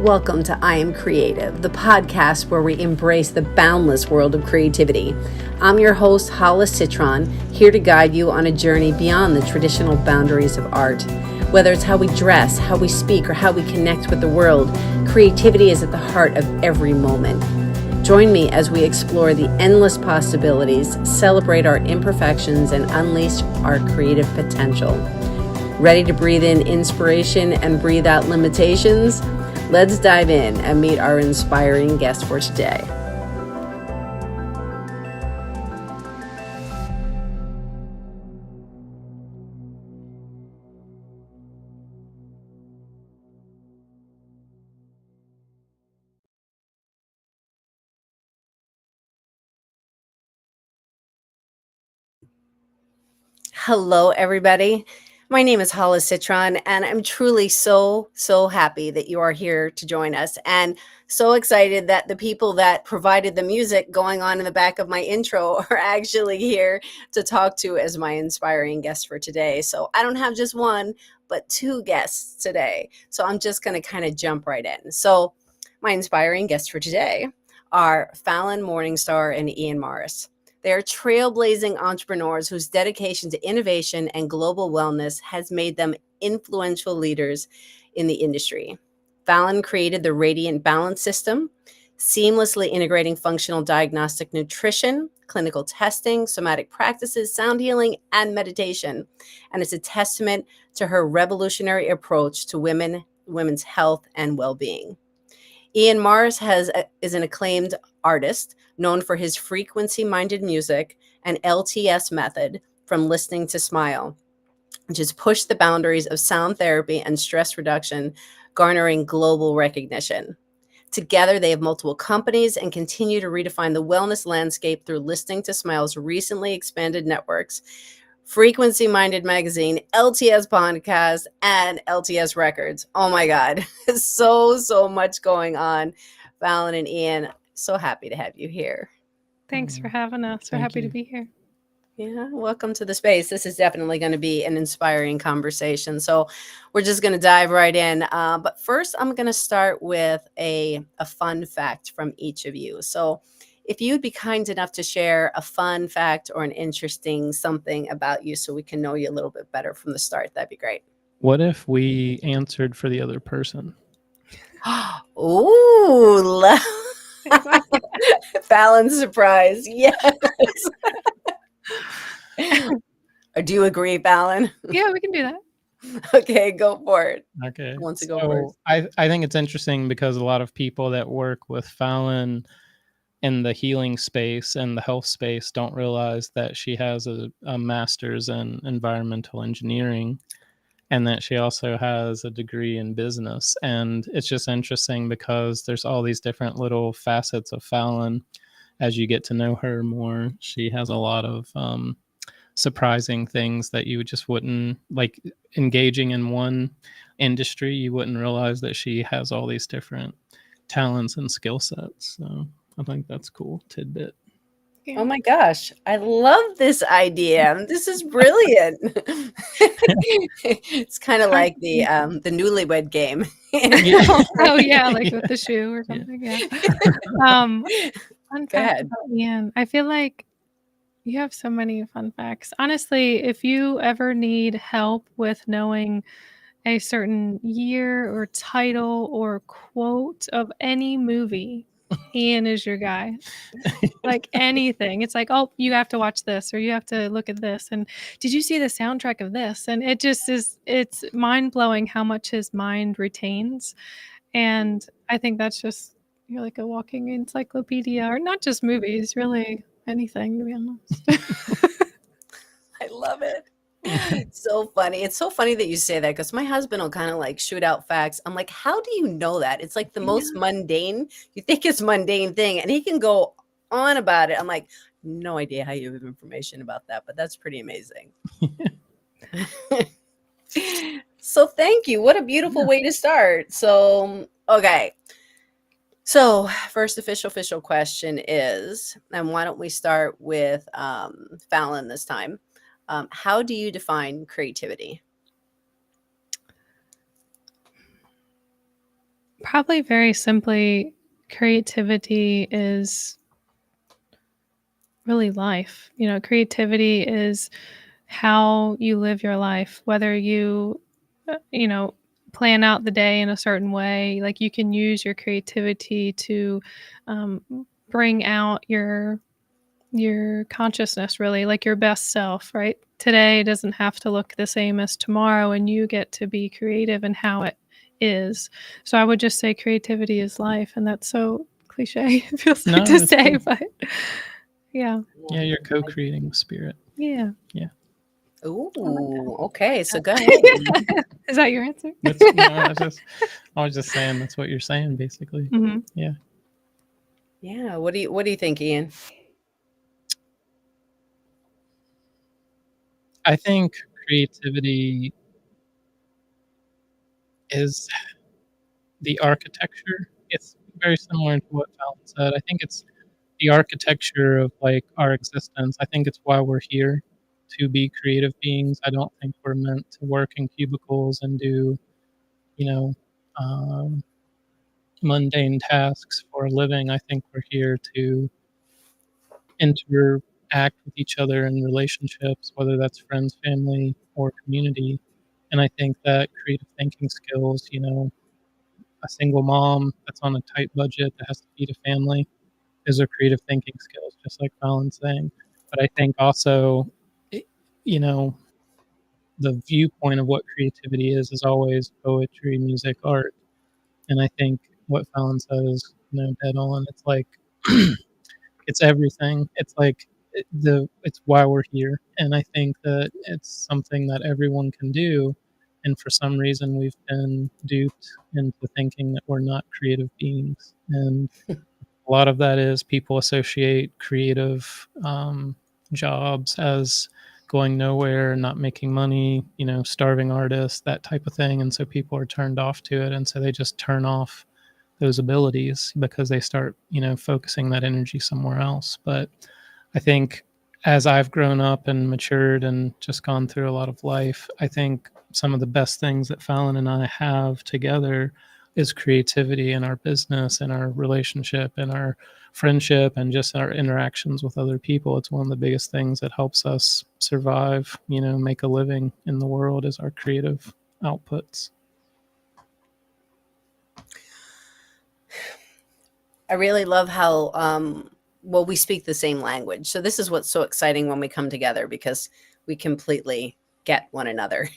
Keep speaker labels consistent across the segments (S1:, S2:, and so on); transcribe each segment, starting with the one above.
S1: Welcome to I Am Creative, the podcast where we embrace the boundless world of creativity. I'm your host, Hala Citron, here to guide you on a journey beyond the traditional boundaries of art. Whether it's how we dress, how we speak, or how we connect with the world, creativity is at the heart of every moment. Join me as we explore the endless possibilities, celebrate our imperfections, and unleash our creative potential. Ready to breathe in inspiration and breathe out limitations? Let's dive in and meet our inspiring guest for today. Hello, everybody. My name is Hala Citron, and I'm truly so happy that you are here to join us, and so excited that the people that provided the music going on in the back of my intro are actually here to talk to as my inspiring guest for today. So I don't have just one, but two guests today. So I'm just going to kind of jump right in. So my inspiring guests for today are Falyn, Morningstar, and Ian Morris. They are trailblazing entrepreneurs whose dedication to innovation and global wellness has made them influential leaders in the industry. Falyn created the Radiant Balance System, seamlessly integrating functional diagnostic nutrition, clinical testing, somatic practices, sound healing, and meditation. And it's a testament to her revolutionary approach to women's health and well-being. Ian Morris is an acclaimed artist known for his frequency-minded music and LTS method, from listening to smile, which has pushed the boundaries of sound therapy and stress reduction, garnering global recognition. Together, they have multiple companies and continue to redefine the wellness landscape through Listening to Smile's recently expanded networks, Frequency Minded Magazine, LTS Podcast, and LTS Records. Oh my God, so much going on. Falyn and Ian, so happy to have you here.
S2: Thanks for having us. We're happy to be here.
S1: Yeah, welcome to the space. This is definitely going to be an inspiring conversation. So we're just going to dive right in. But first, I'm going to start with a fun fact from each of you. So if you'd be kind enough to share a fun fact or an interesting something about you so we can know you a little bit better from the start, that'd be great.
S3: What if we answered for the other person?
S1: Ooh, Falyn's surprise. Yes. Do you agree, Falyn?
S2: Yeah, we can do that.
S1: Okay, go for it.
S3: Okay.
S1: Who wants to go first?
S3: I think it's interesting because a lot of people that work with Falyn in the healing space and the health space don't realize that she has a master's in environmental engineering and that she also has a degree in business. And it's just interesting because there's all these different little facets of Falyn. As you get to know her more, she has a lot of surprising things that you just wouldn't, like engaging in one industry, you wouldn't realize that she has all these different talents and skill sets. So I think that's cool tidbit.
S1: Yeah. Oh my gosh, I love this idea. This is brilliant. It's kind of like the newlywed game.
S2: Oh yeah, like with the shoe or something. Yeah. Fun fact about Ian. I feel like you have so many fun facts. Honestly, if you ever need help with knowing a certain year or title or quote of any movie, Ian is your guy. Like anything. It's like, oh, you have to watch this or you have to look at this. And did you see the soundtrack of this? And it just is, it's mind-blowing how much his mind retains. And I think that's just, you're like a walking encyclopedia, or not just movies, really anything, to be honest.
S1: I love it. It's so funny. It's so funny that you say that, because my husband will kind of like shoot out facts. I'm like, how do you know that? It's like the most mundane, you think it's mundane thing, and he can go on about it. I'm like, no idea how you have information about that, but that's pretty amazing. So thank you. What a beautiful way to start. So, okay. So first official question is, and why don't we start with Falyn this time? How do you define creativity?
S2: Probably very simply, creativity is really life. Creativity is how you live your life, whether you, you know, plan out the day in a certain way. Like you can use your creativity to um, bring out your consciousness, really, like your best self, right? Today doesn't have to look the same as tomorrow, and you get to be creative in how it is. So I would just say creativity is life, and that's so cliche. It feels
S3: No,
S2: like to
S3: it's
S2: say,
S3: true.
S2: but yeah.
S3: Yeah, you're co-creating with spirit.
S2: Yeah.
S3: Yeah.
S1: Ooh, okay. So go ahead.
S2: Is that your answer?
S3: That's I was just saying that's what you're saying basically.
S2: Mhm.
S3: Yeah.
S1: Yeah. What do you think, Ian?
S3: I think creativity is the architecture. It's very similar to what Falyn said. I think it's the architecture of like our existence. I think it's why we're here, to be creative beings. I don't think we're meant to work in cubicles and do, you know, um, mundane tasks for a living. I think we're here to interact with each other in relationships, whether that's friends, family, or community. And I think that creative thinking skills, a single mom that's on a tight budget that has to feed a family, those are creative thinking skills, just like Colin's saying. But I think also, you know, the viewpoint of what creativity is always poetry, music, art. And I think what Fallon said is, dead on. It's like it's everything. It's like it's why we're here. And I think that it's something that everyone can do. And for some reason, we've been duped into thinking that we're not creative beings. And a lot of that is people associate creative jobs as going nowhere, not making money, starving artists, that type of thing. And so people are turned off to it. And so they just turn off those abilities because they start, focusing that energy somewhere else. But I think as I've grown up and matured and just gone through a lot of life, I think some of the best things that Fallon and I have together is creativity in our business and our relationship and our friendship and just our interactions with other people. It's one of the biggest things that helps us survive, make a living in the world is our creative outputs.
S1: I really love how well we speak the same language. So this is what's so exciting when we come together because we completely get one another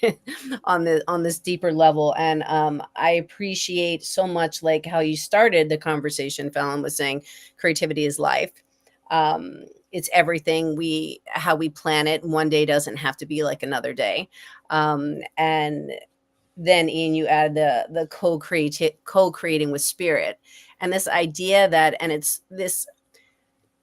S1: on this deeper level. And I appreciate so much like how you started the conversation. Fallon was saying creativity is life. It's everything how we plan it. One day doesn't have to be like another day. And then Ian, you add the co-creating with spirit, and this idea that, and it's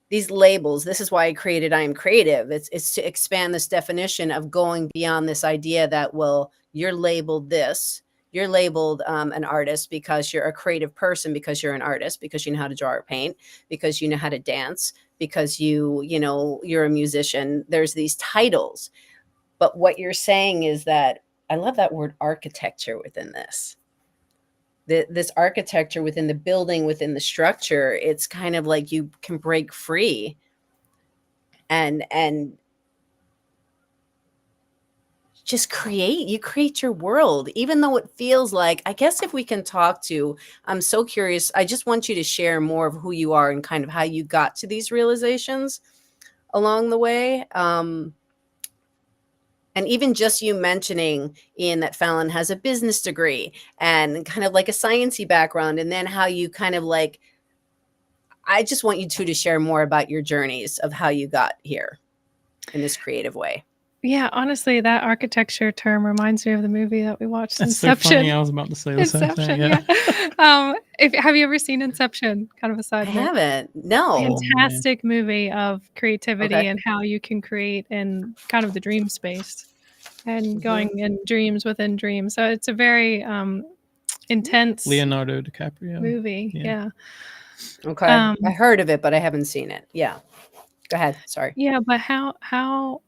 S1: these labels. This is why I created I Am Creative. It's to expand this definition of going beyond this idea that, well, you're labeled this. You're labeled an artist because you're a creative person, because you're an artist, because you know how to draw or paint, because you know how to dance, because you're a musician. There's these titles. But what you're saying is that I love that word architecture within this. This architecture within the building, within the structure, it's kind of like you can break free and just create your world, even though it feels like, I guess if we can talk to, I'm so curious. I just want you to share more of who you are and kind of how you got to these realizations along the way. And even just you mentioning, Ian, that Fallon has a business degree and kind of like a sciencey background, and then how you kind of like, I just want you two to share more about your journeys of how you got here in this creative way.
S2: Yeah, honestly, that architecture term reminds me of the movie that we watched,
S3: That's
S2: Inception.
S3: so funny. I was about to say the same thing. Yeah.
S2: Have you ever seen Inception? Kind of a
S1: I
S2: side note.
S1: haven't. No.
S2: Fantastic movie of creativity
S1: Okay.
S2: and how you can create in kind of the dream space and
S1: Mhm.
S2: going in dreams within dreams. So it's a very intense
S3: Leonardo DiCaprio
S2: movie. Yeah.
S1: Okay. I heard of it, but I haven't seen it. Yeah. Go ahead. Sorry.
S2: Yeah, but how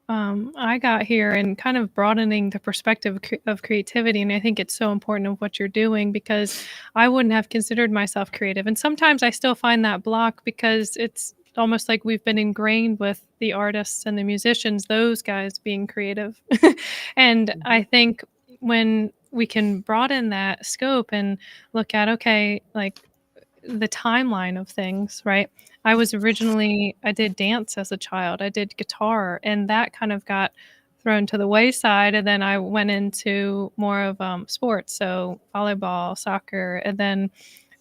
S2: I got here and kind of broadening the perspective of creativity. And I think it's so important of what you're doing because I wouldn't have considered myself creative. And sometimes I still find that block because it's almost like we've been ingrained with the artists and the musicians, those guys being creative. And
S1: Mhm.
S2: I think when we can broaden that scope and look at, okay, like the timeline of things, right? I did dance as a child. I did guitar, and that kind of got thrown to the wayside. And then I went into more of sports, so volleyball, soccer, and then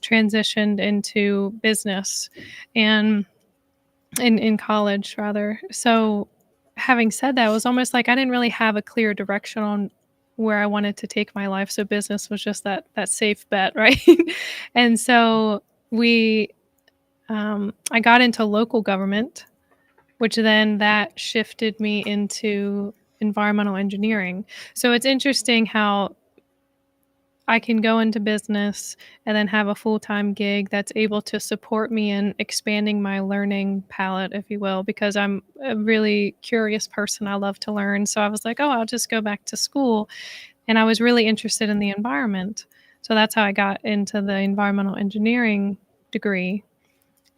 S2: transitioned into business and in college rather. So having said that, it was almost like I didn't really have a clear direction on where I wanted to take my life. So business was just that safe bet, right? And so we I got into local government, which then that shifted me into environmental engineering. So it's interesting how I can go into business and then have a full-time gig that's able to support me in expanding my learning palette, if you will, because I'm a really curious person. I love to learn. So I was like, oh, I'll just go back to school. And I was really interested in the environment. So that's how I got into the environmental engineering degree.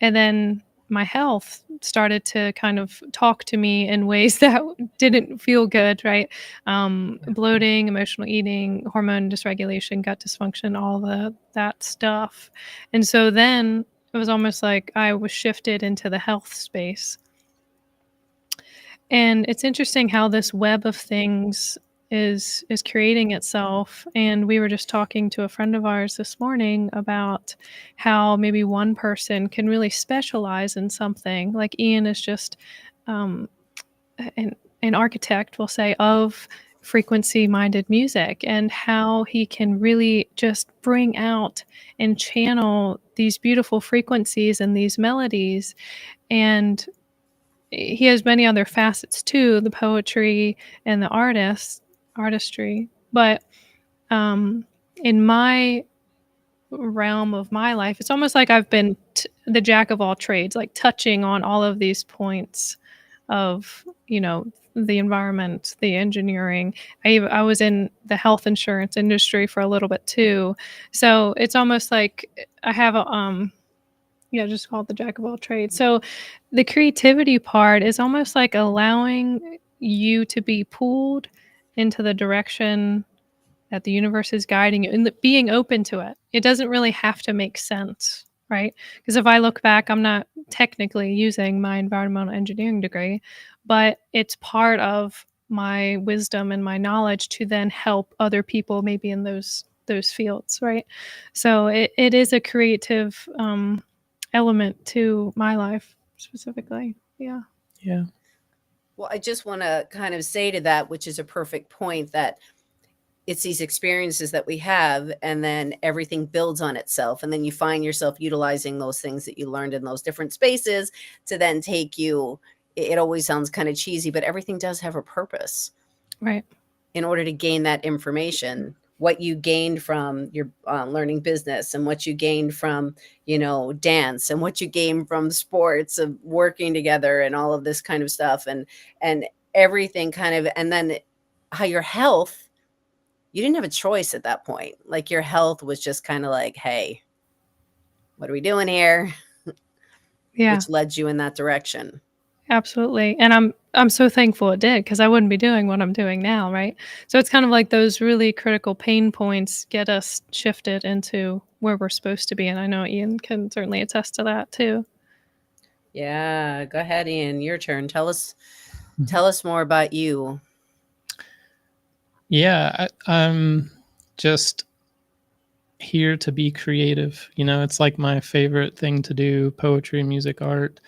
S2: And then my health started to kind of talk to me in ways that didn't feel good, right? Bloating, emotional eating, hormone dysregulation, gut dysfunction, all that stuff. And so then it was almost like I was shifted into the health space. And it's interesting how this web of things is creating itself. And we were just talking to a friend of ours this morning about how maybe one person can really specialize in something. Like Ian is just um, an architect, we'll say, of frequency minded music, and how he can really just bring out and channel these beautiful frequencies and these melodies. And he has many other facets too, the poetry and the artistry. But in my realm of my life, it's almost like I've been the jack of all trades, like touching on all of these points of, the environment, the engineering. I was in the health insurance industry for a little bit too. So it's almost like I have a yeah, just call it the jack of all trades. So the creativity part is almost like allowing you to be pulled into the direction that the universe is guiding you and being open to it. It doesn't really have to make sense, right? Because if I look back, I'm not technically using my environmental engineering degree, but it's part of my wisdom and my knowledge to then help other people maybe in those fields, right? So it is a creative element to my life specifically. Yeah.
S3: Yeah.
S1: Well, I just want to kind of say to that, which is a perfect point, that it's these experiences that we have, and then everything builds on itself. And then you find yourself utilizing those things that you learned in those different spaces to then take you. It always sounds kind of cheesy, but everything does have a purpose.
S2: Right.
S1: In order to gain that information, what you gained from your learning business, and what you gained from dance, and what you gained from sports of working together and all of this kind of stuff, and everything kind of, and then how your health, you didn't have a choice at that point. Like, your health was just kind of like, hey, what are we doing here?
S2: Yeah.
S1: Which led you in that direction.
S2: Absolutely. And I'm so thankful it did because I wouldn't be doing what I'm doing now, right? So it's kind of like those really critical pain points get us shifted into where we're supposed to be. And I know Ian can certainly attest to that too.
S1: Yeah, go ahead, Ian, your turn. Tell us
S3: Mhm.
S1: more about you.
S3: Yeah, I'm just here to be creative. It's like my favorite thing to do: poetry, music, art.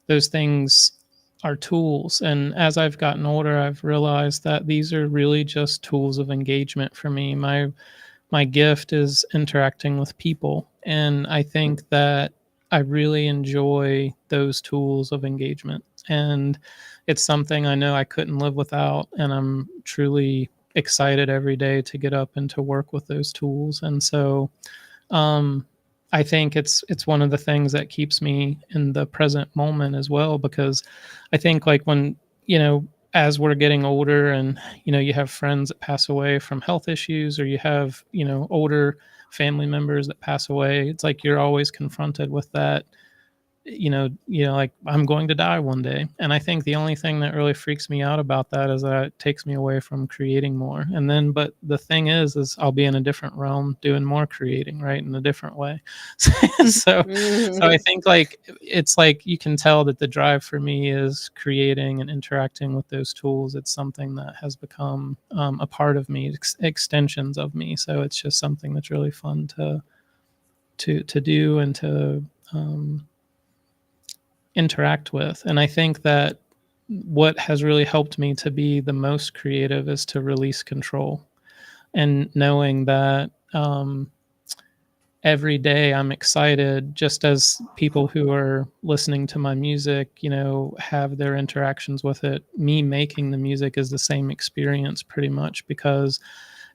S3: Those things are tools. And as I've gotten older, I've realized that these are really just tools of engagement for me. My gift is interacting with people. And I think that I really enjoy those tools of engagement. And it's something I know I couldn't live without. And I'm truly excited every day to get up and to work with those tools. And so um, I think it's one of the things that keeps me in the present moment as well, because I think, like, when, as we're getting older and, you have friends that pass away from health issues, or you have, older family members that pass away, it's like you're always confronted with that, like, I'm going to die one day. And I think the only thing that really freaks me out about that is that it takes me away from creating more. And then, but the thing is I'll be in a different realm doing more creating, right, in a different way. So I think, like, it's like you can tell that the drive for me is creating and interacting with those tools. It's something that has become a part of me, extensions of me. So it's just something that's really fun to do and to interact with. And I think that what has really helped me to be the most creative is to release control, and knowing that every day I'm excited, just as people who are listening to my music, have their interactions with it. Me making the music is the same experience pretty much, because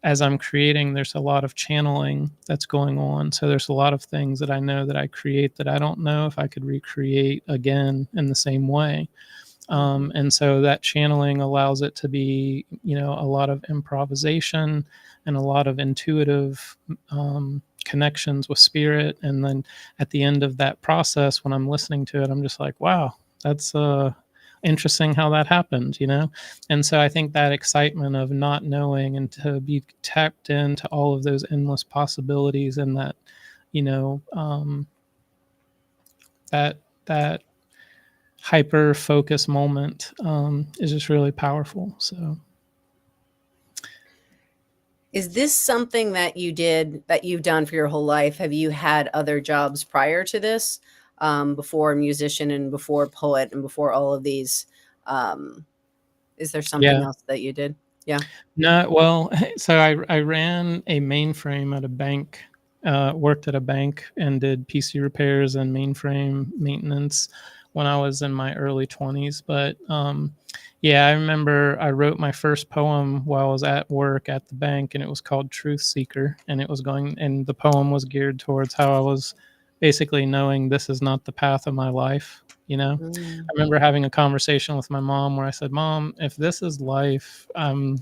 S3: as I'm creating, there's a lot of channeling that's going on. So there's a lot of things that I know that I create that I don't know if I could recreate again in the same way. And so that channeling allows it to be, a lot of improvisation and a lot of intuitive connections with spirit. And then at the end of that process, when I'm listening to it, I'm just like, wow, that's interesting how that happened, And so I think that excitement of not knowing and to be tapped into all of those endless possibilities, and that, that hyper focus moment is just really powerful. So
S1: Is this something that you've done for your whole life? Have you had other jobs prior to this, before musician and before poet and before all of these? Is there something
S3: yeah.
S1: else that you did? Yeah.
S3: No, well, so I ran a mainframe at a bank, worked at a bank and did PC repairs and mainframe maintenance when I was in my early 20s. But yeah, I remember I wrote my first poem while I was at work at the bank, and it was called Truth Seeker. And the poem was geared towards how I was basically knowing this is not the path of my life. I remember having a conversation with my mom where I said, Mom, if this is life, I'm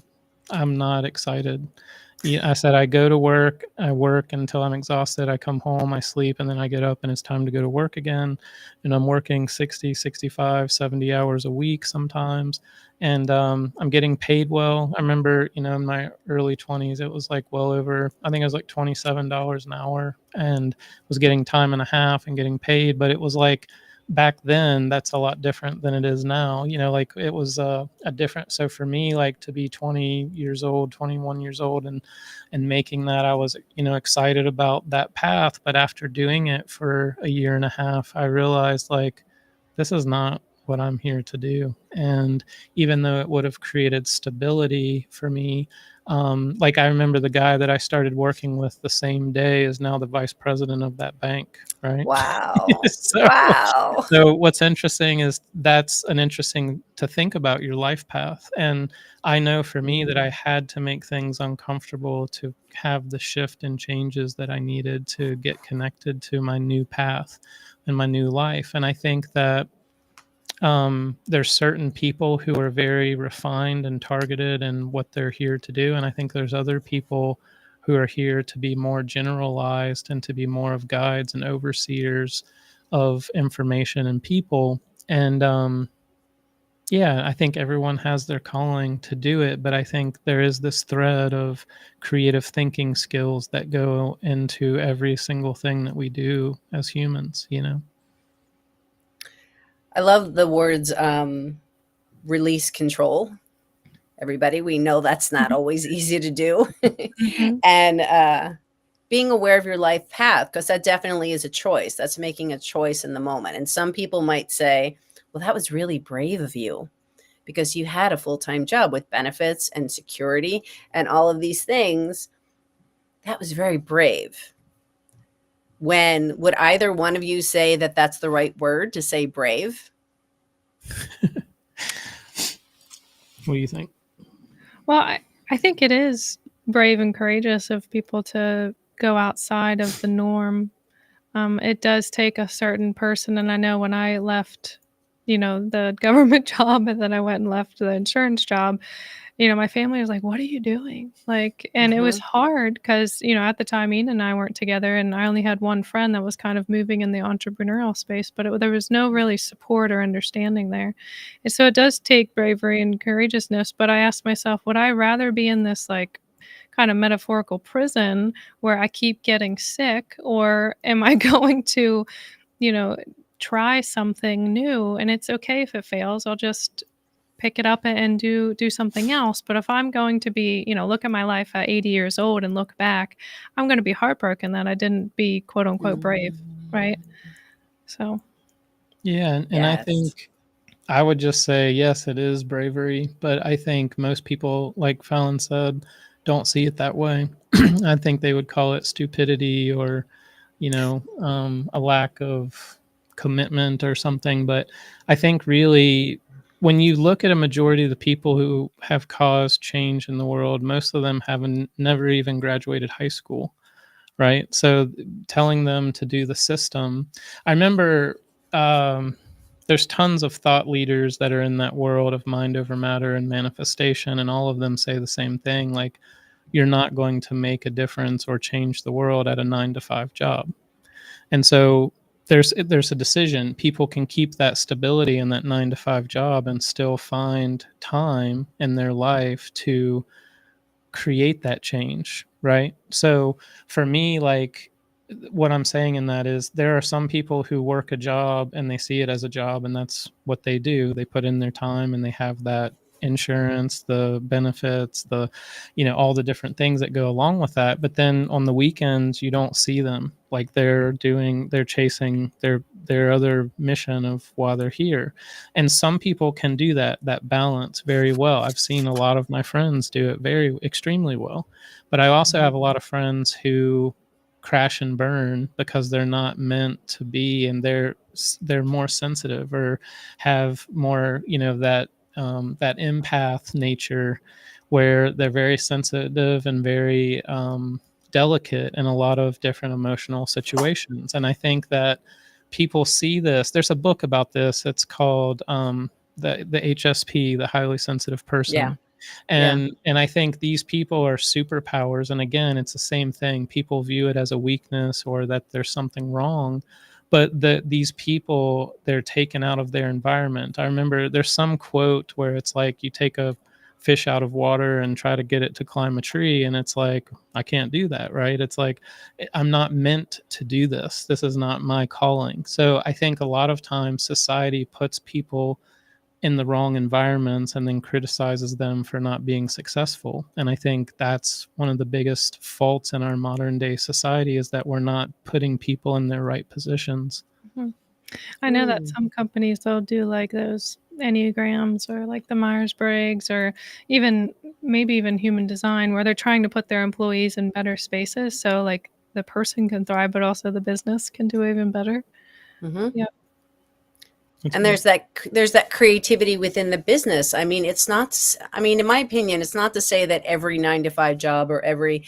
S3: not excited. I said, I go to work, I work until I'm exhausted, I come home, I sleep, and then I get up and it's time to go to work again. And I'm working 60, 65, 70 hours a week sometimes. And I'm getting paid well. I remember, in my early 20s, it was like well over, I think it was like $27 an hour, and was getting time and a half and getting paid. But it was like, back then, that's a lot different than it is now. Like, it was a different. So for me, like, to be 20 years old, 21 years old, and making that, I was, excited about that path. But after doing it for a year and a half, I realized, like, this is not what I'm here to do. And even though it would have created stability for me, like, I remember the guy that I started working with the same day is now the vice president of that bank, right?
S1: Wow.
S3: so,
S1: Wow.
S3: so what's interesting is that's an interesting to think about your life path. And I know for me that I had to make things uncomfortable to have the shift and changes that I needed to get connected to my new path and my new life. And I think that there's certain people who are very refined and targeted in what they're here to do. And I think there's other people who are here to be more generalized and to be more of guides and overseers of information and people. And yeah, I think everyone has their calling to do it, but I think there is this thread of creative thinking skills that go into every single thing that we do as humans.
S1: I love the words, release control. Everybody, we know that's not always easy to do. And being aware of your life path, because that definitely is a choice. That's making a choice in the moment. And some people might say, well, that was really brave of you, because you had a full-time job with benefits and security and all of these things. That was very brave. Would either one of you say that that's the right word to say, brave?
S3: What do you think?
S2: Well, I think it is brave and courageous of people to go outside of the norm. It does take a certain person, and I know when I left the government job, and then I went and left the insurance job, my family was like, "What are you doing?" Like, and it was
S1: Mhm.
S2: hard because, at the time, Ian and I weren't together, and I only had one friend that was kind of moving in the entrepreneurial space, but there was no really support or understanding there. And so it does take bravery and courageousness. But I asked myself, would I rather be in this like kind of metaphorical prison where I keep getting sick, or am I going to, you know, try something new? And it's okay if it fails. I'll just pick it up and do something else. But if I'm going to be, look at my life at 80 years old and look back, I'm going to be heartbroken that I didn't be quote unquote brave, right? So,
S3: Yeah, and I
S1: Yes.
S3: think I would just say yes, it is bravery, but I think most people, like Fallon said, don't see it that way. I think they would call it stupidity or, a lack of commitment or something. But I think really, when you look at a majority of the people who have caused change in the world, most of them haven't never even graduated high school, right? So telling them to do the system, I remember there's tons of thought leaders that are in that world of mind over matter and manifestation, and all of them say the same thing, like, you're not going to make a difference or change the world at a 9 to 5 job. And so there's a decision. People can keep that stability in that 9 to 5 job and still find time in their life to create that change, right? So for me, like, what I'm saying in that is there are some people who work a job and they see it as a job and that's what they do. They put in their time and they have that insurance, the benefits, all the different things that go along with that. But then on the weekends, you don't see them. Like they're chasing their other mission of why they're here. And some people can do that balance very well. I've seen a lot of my friends do it very extremely well. But I also have a lot of friends who crash and burn because they're not meant to be, and they're more sensitive or have more that empath nature where they're very sensitive and very delicate in a lot of different emotional situations. And I think that people see this. There's a book about this. It's called the HSP, the highly sensitive
S1: Yeah.
S3: person.
S1: Yeah.
S3: And I think these people are superpowers. And again, it's the same thing. People view it as a weakness or that there's something wrong. But these people, they're taken out of their environment. I remember there's some quote where it's like you take a fish out of water and try to get it to climb a tree, and it's like, I can't do that, right? It's like, I'm not meant to do this. This is not my calling. So I think a lot of times society puts people in the wrong environments and then criticizes them for not being successful. And I think that's one of the biggest faults in our modern day society, is that we're not putting people in their right positions.
S2: mhm. I know that
S1: Mm.
S2: some companies, they'll do like those Enneagrams or like the Myers-Briggs, or even maybe even human design, where they're trying to put their employees in better spaces so like the person can thrive, but also the business can do even better.
S1: Mhm.
S2: Yeah.
S3: That's
S1: And
S3: right.
S1: there's that creativity within the business. I mean, it's not I mean, in my opinion, it's not to say that every 9 to 5 job or every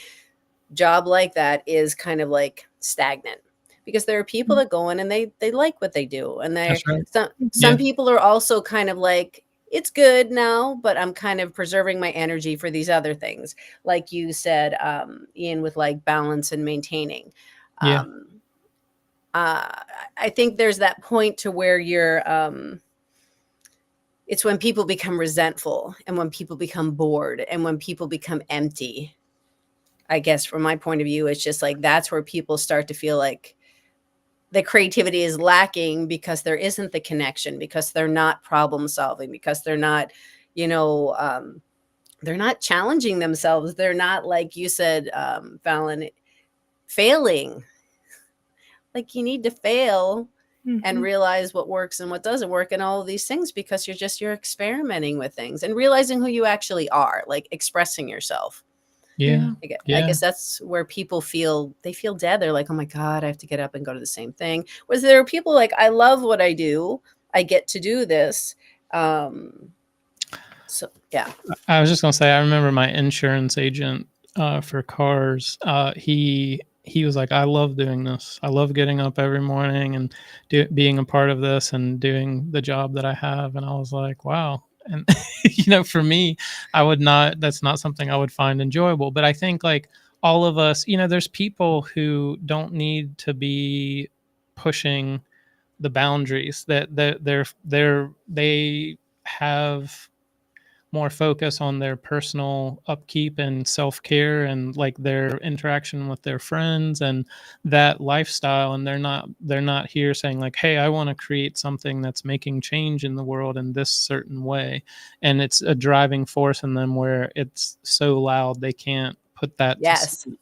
S1: job like that is kind of like stagnant, because there are people
S2: Mm.
S1: that go in and they like what they do, and
S3: That's
S1: they're
S3: right.
S1: some
S3: Yeah.
S1: people are also kind of like, it's good now, but I'm kind of preserving my energy for these other things, like you said, Ian, with like balance and maintaining.
S3: Yeah.
S1: um uh I think there's that point to where it's when people become resentful and when people become bored and when people become empty. I guess from my point of view, it's just like that's where people start to feel like the creativity is lacking, because there isn't the connection, because they're not problem solving, because you know, um, they're not challenging themselves. They're not, like you said, Fallon, failing. Like, you need to fail and
S2: Mhm.
S1: realize what works and what doesn't work and all of these things, because you're experimenting with things and realizing who you actually are, like expressing yourself.
S3: Yeah.
S2: Yeah.
S1: I
S3: Yeah.
S1: guess that's where people feel dead. They're like, "Oh my god, I have to get up and go to the same thing." Whereas there are people like, "I love what I do. I get to do this." Um, so yeah.
S3: I was just gonna say, I remember my insurance agent for cars. he was like, I love doing this. I love getting up every morning and being a part of this and doing the job that I have. And I was like, wow. And, for me, that's not something I would find enjoyable. But I think like all of us, there's people who don't need to be pushing the boundaries, they have more focus on their personal upkeep and self-care and like their interaction with their friends and that lifestyle, and they're not here saying like, hey, I want to create something that's making change in the world in this certain way. And it's a driving force in them where it's so loud they can't put that to
S1: Yes.
S3: sleep,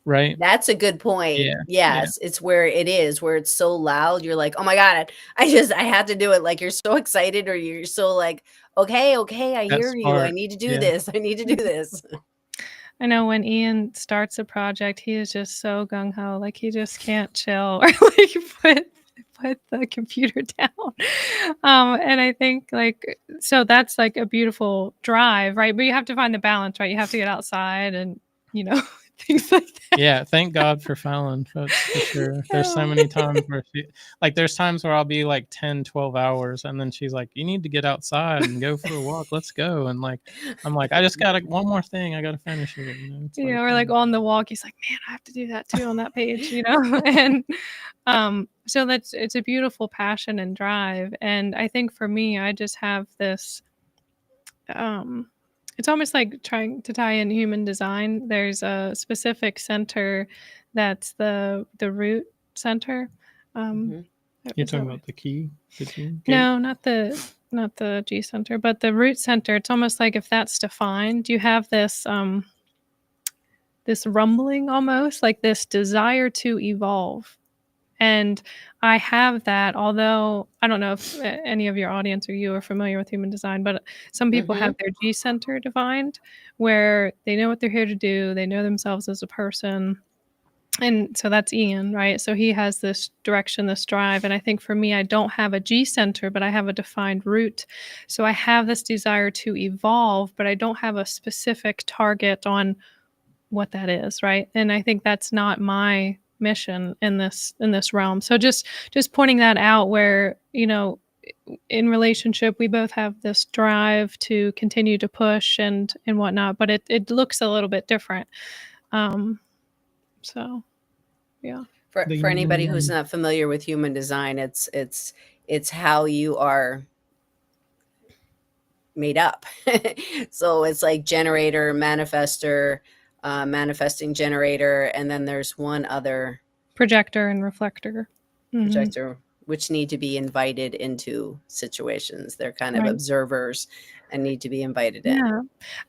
S3: right?
S1: That's a good point.
S3: Yeah.
S1: Yes, it's where it's so loud. You're like, oh my God, I have to do it. Like you're so excited, or you're so like, okay, I
S3: That
S1: hear you. I
S3: spark.
S1: need to do
S3: Yeah.
S1: this. I need to do this.
S2: I know when Ian starts a project, he is just so gung ho, like he just can't chill or like put the computer down. And I think like so that's like a beautiful drive, right? But you have to find the balance, right? You have to get outside and things like that.
S3: Yeah, thank God for Falyn, for sure. There's so many times where there's times where I'll be like 10, 12 hours, and then she's like, you need to get outside and go for a walk. Let's go. And like, I'm like, I just got one more thing. I got to finish it. It's
S2: Or like on the walk, he's like, man, I have to do that too on that page, and so it's a beautiful passion and drive. And I think for me, I just have this it's almost like trying to tie in human design. There's a specific center that's the root center.
S1: Mhm.
S3: You're talking about the key?
S2: No, not the G center, but the root center. It's almost like if that's defined, you have this this rumbling, almost like this desire to evolve. And I have that, although I don't know if any of your audience or you are familiar with human design, but some people have their G center defined, where they know what they're here to do. They know themselves as a person. And so that's Ian, right? So he has this direction, this drive. And I think for me, I don't have a G center, but I have a defined root. So I have this desire to evolve, but I don't have a specific target on what that is, right? And I think that's not my mission in this realm. So just pointing that out, where in relationship we both have this drive to continue to push and whatnot, but it looks a little bit different. So yeah.
S1: For anybody who's not familiar with human design, it's how you are made up. So it's like generator, manifester, manifesting generator, and then there's one other
S2: Projector and reflector.
S1: projector, which need to be invited into situations. They're kind of
S2: Right.
S1: observers and need to be invited in.
S2: Yeah.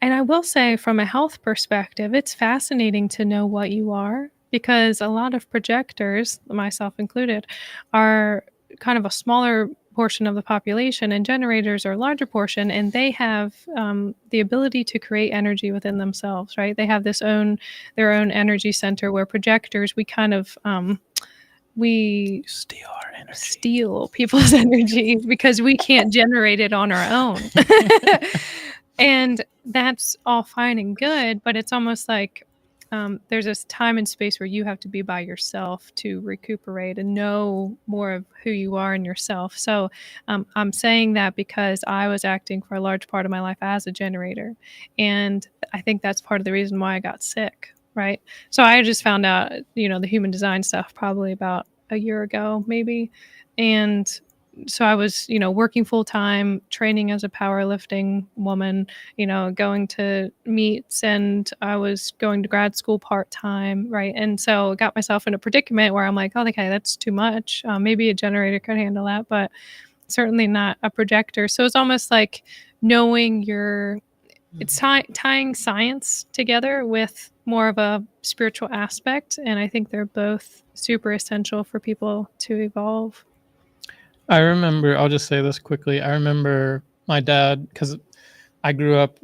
S2: And I will say, from a health perspective, it's fascinating to know what you are, because a lot of projectors, myself included, are kind of a smaller portion of the population, and generators are a larger portion, and they have the ability to create energy within themselves, right? They have their own energy center, where projectors, we kind of we
S3: steal our energy.
S2: Steal people's energy because we can't generate it on our own. And that's all fine and good, but it's almost like there's this time and space where you have to be by yourself to recuperate and know more of who you are and yourself. So I'm saying that because I was acting for a large part of my life as a generator. And I think that's part of the reason why I got sick, right? So I just found out, the human design stuff probably about a year ago, maybe. And so I was, working full time, training as a powerlifting woman, going to meets, and I was going to grad school part time, right? And so I got myself in a predicament where I'm like, oh, okay, that's too much. Maybe a generator could handle that, but certainly not a projector. So it's almost like knowing it's tying science together with more of a spiritual aspect. And I think they're both super essential for people to evolve.
S3: I remember, I'll just say this quickly. I remember my dad, because I grew up,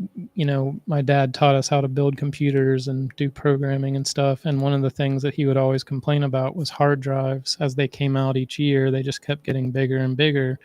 S3: my dad taught us how to build computers and do programming and stuff. And one of the things that he would always complain about was hard drives. As they came out each year, they just kept getting bigger and bigger.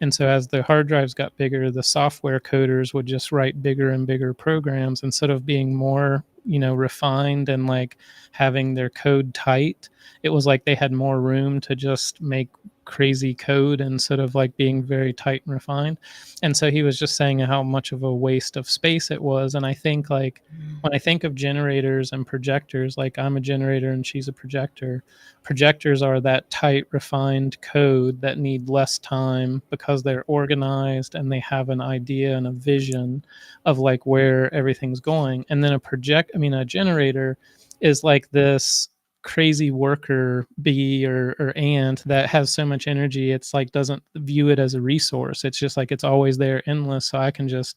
S3: And so as the hard drives got bigger, the software coders would just write bigger and bigger programs instead of being more refined and like having their code tight. It was like they had more room to just make crazy code instead of like being very tight and refined. And so he was just saying how much of a waste of space it was. And I think like when I think of generators and projectors, like I'm a generator and she's a projector. Projectors are that tight, refined code that need less time because they're organized and they have an idea and a vision of like where everything's going. And then a generator is like this crazy worker bee or ant that has so much energy, it's like doesn't view it as a resource. It's just like it's always there, endless. So I can just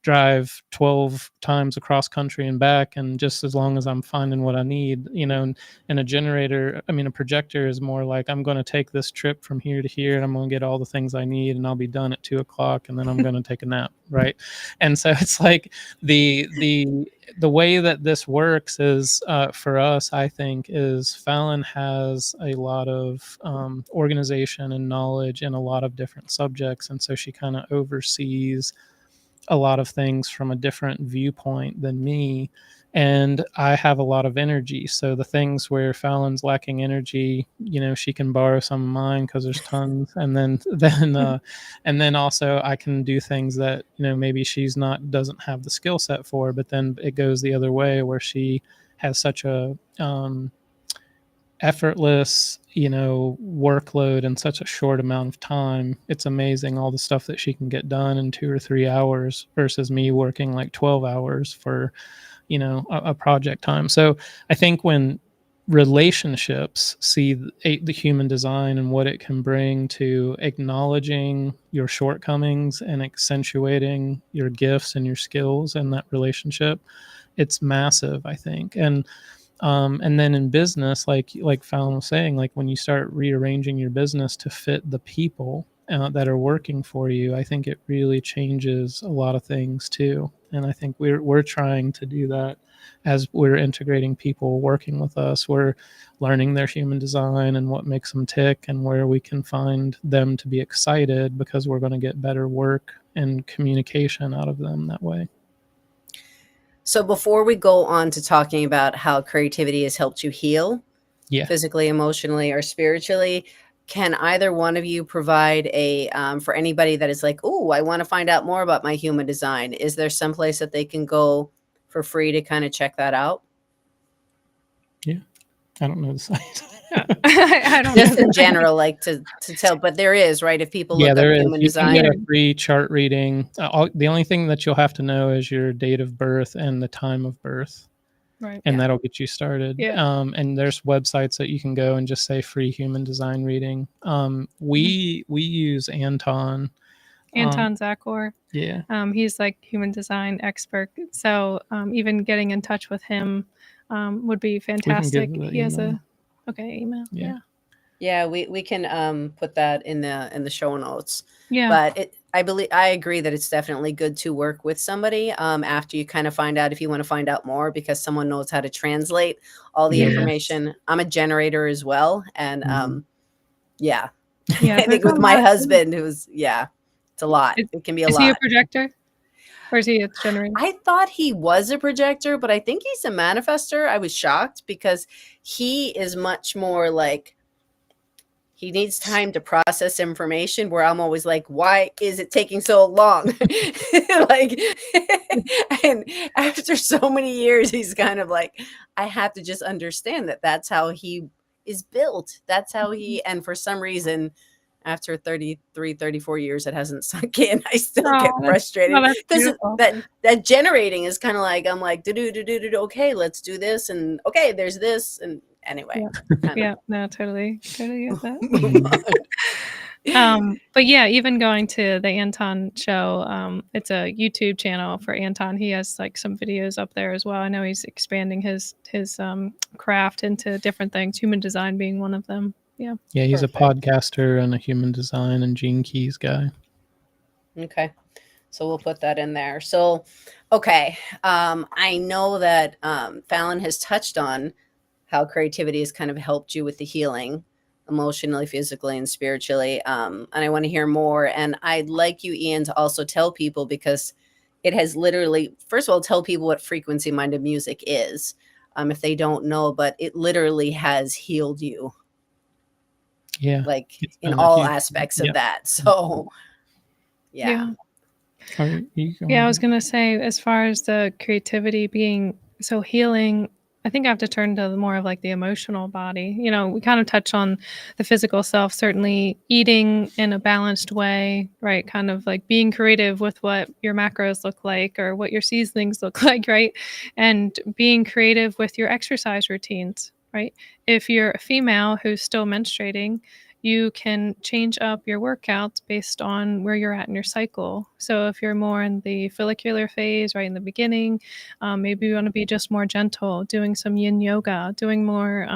S3: drive 12 times across country and back, and just as long as I'm finding what I need, and a projector is more like I'm going to take this trip from here to here and I'm going to get all the things I need and I'll be done at 2 o'clock and then I'm going to take a nap, right? And so it's like the way that this works is for us, I think, is Falyn has a lot of organization and knowledge in a lot of different subjects, and so she kind of oversees a lot of things from a different viewpoint than me. And I have a lot of energy. So the things where Falyn's lacking energy, she can borrow some of mine because there's tons. And then also I can do things that, maybe doesn't have the skill set for, but then it goes the other way where she has such a effortless workload in such a short amount of time. It's amazing all the stuff that she can get done in 2 or 3 hours versus me working like 12 hours for a project time. So I think when relationships see the human design and what it can bring to acknowledging your shortcomings and accentuating your gifts and your skills in that relationship, it's massive, I think. And then in business, like Falyn was saying, like when you start rearranging your business to fit the people that are working for you, I think it really changes a lot of things too. And I think we're trying to do that as we're integrating people working with us. We're learning their human design and what makes them tick and where we can find them to be excited, because we're going to get better work and communication out of them that way.
S1: So before we go on to talking about how creativity has helped you heal, physically, emotionally, or spiritually, can either one of you provide for anybody that is like, oh, I want to find out more about my human design, is there some place that they can go for free to kind of check that out?
S3: Yeah. I don't know the site.
S2: I don't
S1: Just
S2: know
S1: in general, like to tell, but there is, right? If people look up human
S3: you
S1: design.
S3: can get a free chart reading. The only thing that you'll have to know is your date of birth and the time of birth.
S2: Right.
S3: And that'll get you started.
S2: Yeah.
S3: And there's websites that you can go and just say free human design reading. We use Anton
S2: Zakor.
S3: Yeah.
S2: He's like human design expert. So even getting in touch with him would be fantastic. He has email.
S1: Yeah, we can put that in the show notes.
S2: Yeah.
S1: But I agree that it's definitely good to work with somebody after you kind of find out, if you want to find out more, because someone knows how to translate all the information. I'm a generator as well. And I think with my husband, it's a lot. It can be a lot.
S2: Is he a projector? Or is he a generator?
S1: I thought he was a projector, but I think he's a manifester. I was shocked because he is much more like, he needs time to process information, where I'm always like, why is it taking so long? And after so many years, he's kind of like, I have to just understand that that's how he is built. That's how and for some reason, after 33, 34 years, it hasn't sunk in. I still get frustrated because that generating is kind of like, I'm like, okay, let's do this. And okay, there's this. And anyway.
S2: No, totally get that. But yeah, even going to the Anton show, it's a YouTube channel for Anton. He has like some videos up there as well. I know he's expanding his craft into different things, human design being one of them. Yeah,
S3: he's a podcaster and a human design and gene keys guy.
S1: Okay, so we'll put that in there. So okay, I know that Falyn has touched on how creativity has kind of helped you with the healing, emotionally, physically, and spiritually. And I want to hear more. And I'd like you, Ian, to also tell people, because it has literally, first of all, tell people what frequency minded music is, if they don't know, but it literally has healed you,
S3: Yeah.
S1: like
S3: It's
S1: in
S3: been a
S1: all
S3: huge,
S1: aspects of
S3: yeah.
S1: that. So, yeah.
S2: Yeah, I was going to say, as far as the creativity being so healing, I think I have to turn to more of like the emotional body. You know, we kind of touch on the physical self, certainly eating in a balanced way, right? Kind of like being creative with what your macros look like or what your seasonings look like, right? And being creative with your exercise routines, right? If you're a female who's still menstruating, you can change up your workouts based on where you're at in your cycle. So if you're more in the follicular phase, right in the beginning, maybe you want to be just more gentle, doing some yin yoga, doing more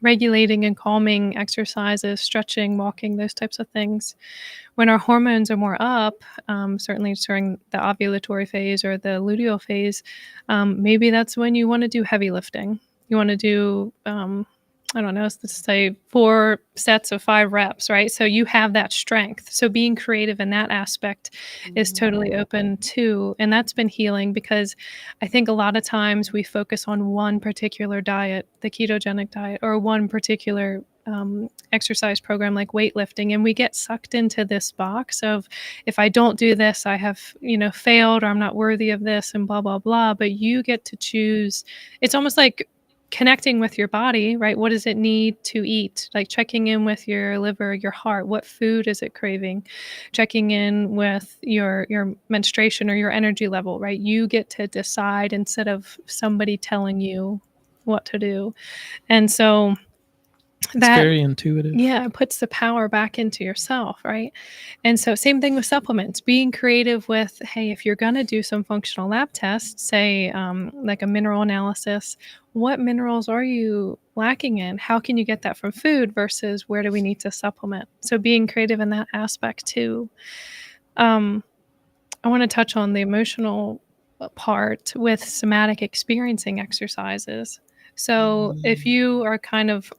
S2: regulating and calming exercises, stretching, walking, those types of things. When our hormones are more up, certainly during the ovulatory phase or the luteal phase, maybe that's when you want to do heavy lifting. You want to do I don't know, let's say 4 sets of 5 reps, right? So you have that strength. So being creative in that aspect is totally open too. And that's been healing because I think a lot of times we focus on one particular diet, the ketogenic diet, or one particular exercise program like weightlifting, and we get sucked into this box of, if I don't do this, I have, failed, or I'm not worthy of this, and blah blah blah. But you get to choose. It's almost like connecting with your body, right? What does it need to eat? Like checking in with your liver, your heart. What food is it craving? Checking in with your menstruation or your energy level, right? You get to decide instead of somebody telling you what to do. And so
S3: It's
S2: that,
S3: very intuitive.
S2: yeah, it puts the power back into yourself, right? And so same thing with supplements, being creative with, hey, if you're going to do some functional lab tests, say like a mineral analysis, what minerals are you lacking in? How can you get that from food versus where do we need to supplement? So being creative in that aspect too. Um, I want to touch on the emotional part with somatic experiencing exercises. So if you are kind of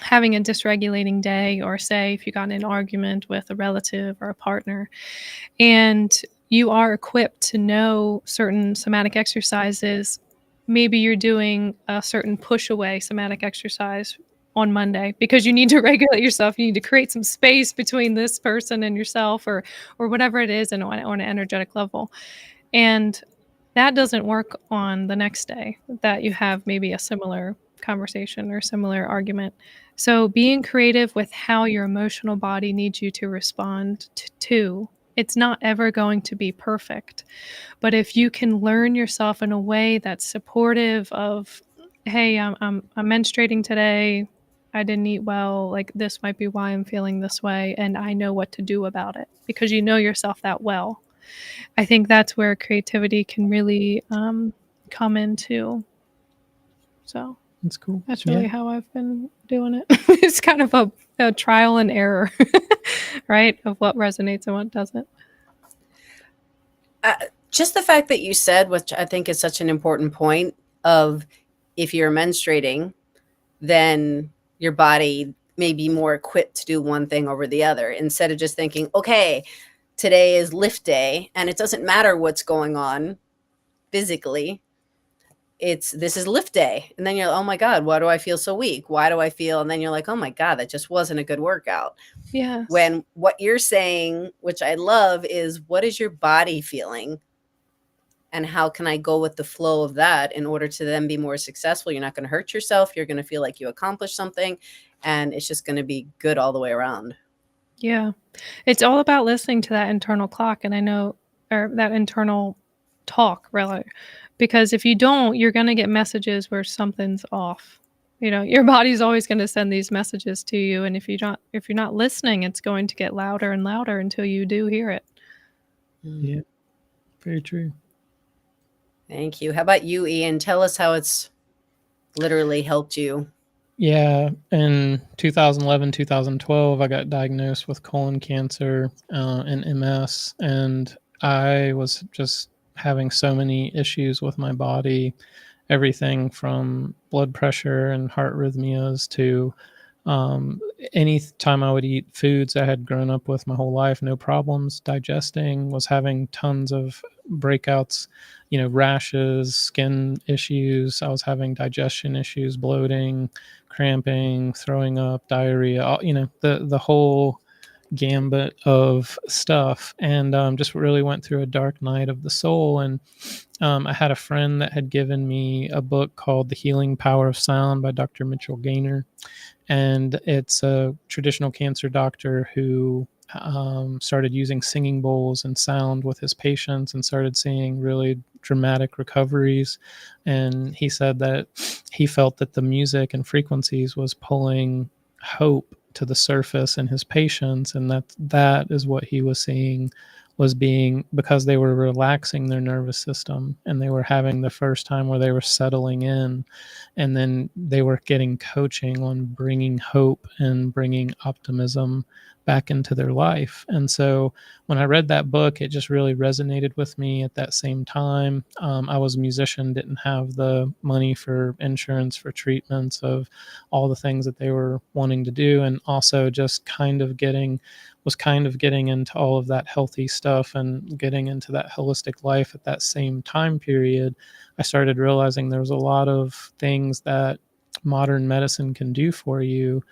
S2: having a dysregulating day, or say if you got in an argument with a relative or a partner, and you are equipped to know certain somatic exercises, maybe you're doing a certain push away somatic exercise on Monday because you need to regulate yourself. You need to create some space between this person and yourself, or whatever it is, and on an energetic level. And that doesn't work on the next day that you have maybe a similar conversation or similar argument. So being creative with how your emotional body needs you to respond to, it's not ever going to be perfect. But if you can learn yourself in a way that's supportive of, hey, I'm menstruating today. I didn't eat well. Like, this might be why I'm feeling this way. And I know what to do about it because you know yourself that well. I think that's where creativity can really come into. So
S3: That's cool.
S2: that's
S3: Yeah.
S2: really how I've been doing it. It's kind of a trial and error, right? Of what resonates and what doesn't.
S1: Just the fact that you said, which I think is such an important point, of if you're menstruating, then your body may be more equipped to do one thing over the other, instead of just thinking, okay, today is lift day and it doesn't matter what's going on physically. This is lift day. And then you're, oh my God, why do I feel so weak? Why do I feel? And then you're like, oh my God, that just wasn't a good workout.
S2: Yes.
S1: When what you're saying, which I love, is what is your body feeling? And how can I go with the flow of that in order to then be more successful? You're not going to hurt yourself. You're going to feel like you accomplished something, and it's just going to be good all the way around.
S2: Yeah. It's all about listening to that internal clock. And I know, or that internal talk, really, because if you don't, you're going to get messages where something's off. Your body's always going to send these messages to you. And if you're not listening, it's going to get louder and louder until you do hear it.
S3: Yeah. Very true.
S1: Thank you. How about you, Ian? Tell us how it's literally helped you.
S3: Yeah, in 2011, 2012, I got diagnosed with colon cancer and MS, and I was just having so many issues with my body, everything from blood pressure and heart arrhythmias to Any time I would eat foods I had grown up with my whole life, no problems digesting, was having tons of breakouts, rashes, skin issues. I was having digestion issues, bloating, cramping, throwing up, diarrhea, the whole gambit of stuff, and just really went through a dark night of the soul. And I had a friend that had given me a book called The Healing Power of Sound by Dr. Mitchell Gaynor, and it's a traditional cancer doctor who started using singing bowls and sound with his patients and started seeing really dramatic recoveries. And he said that he felt that the music and frequencies was pulling hope to the surface in his patients, and that is what he was seeing was being, because they were relaxing their nervous system and they were having the first time where they were settling in, and then they were getting coaching on bringing hope and bringing optimism back into their life. And so when I read that book, it just really resonated with me. At that same time, I was a musician, didn't have the money for insurance, for treatments of all the things that they were wanting to do, and also just was kind of getting into all of that healthy stuff and getting into that holistic life. At that same time period, I started realizing there was a lot of things that modern medicine can do for you,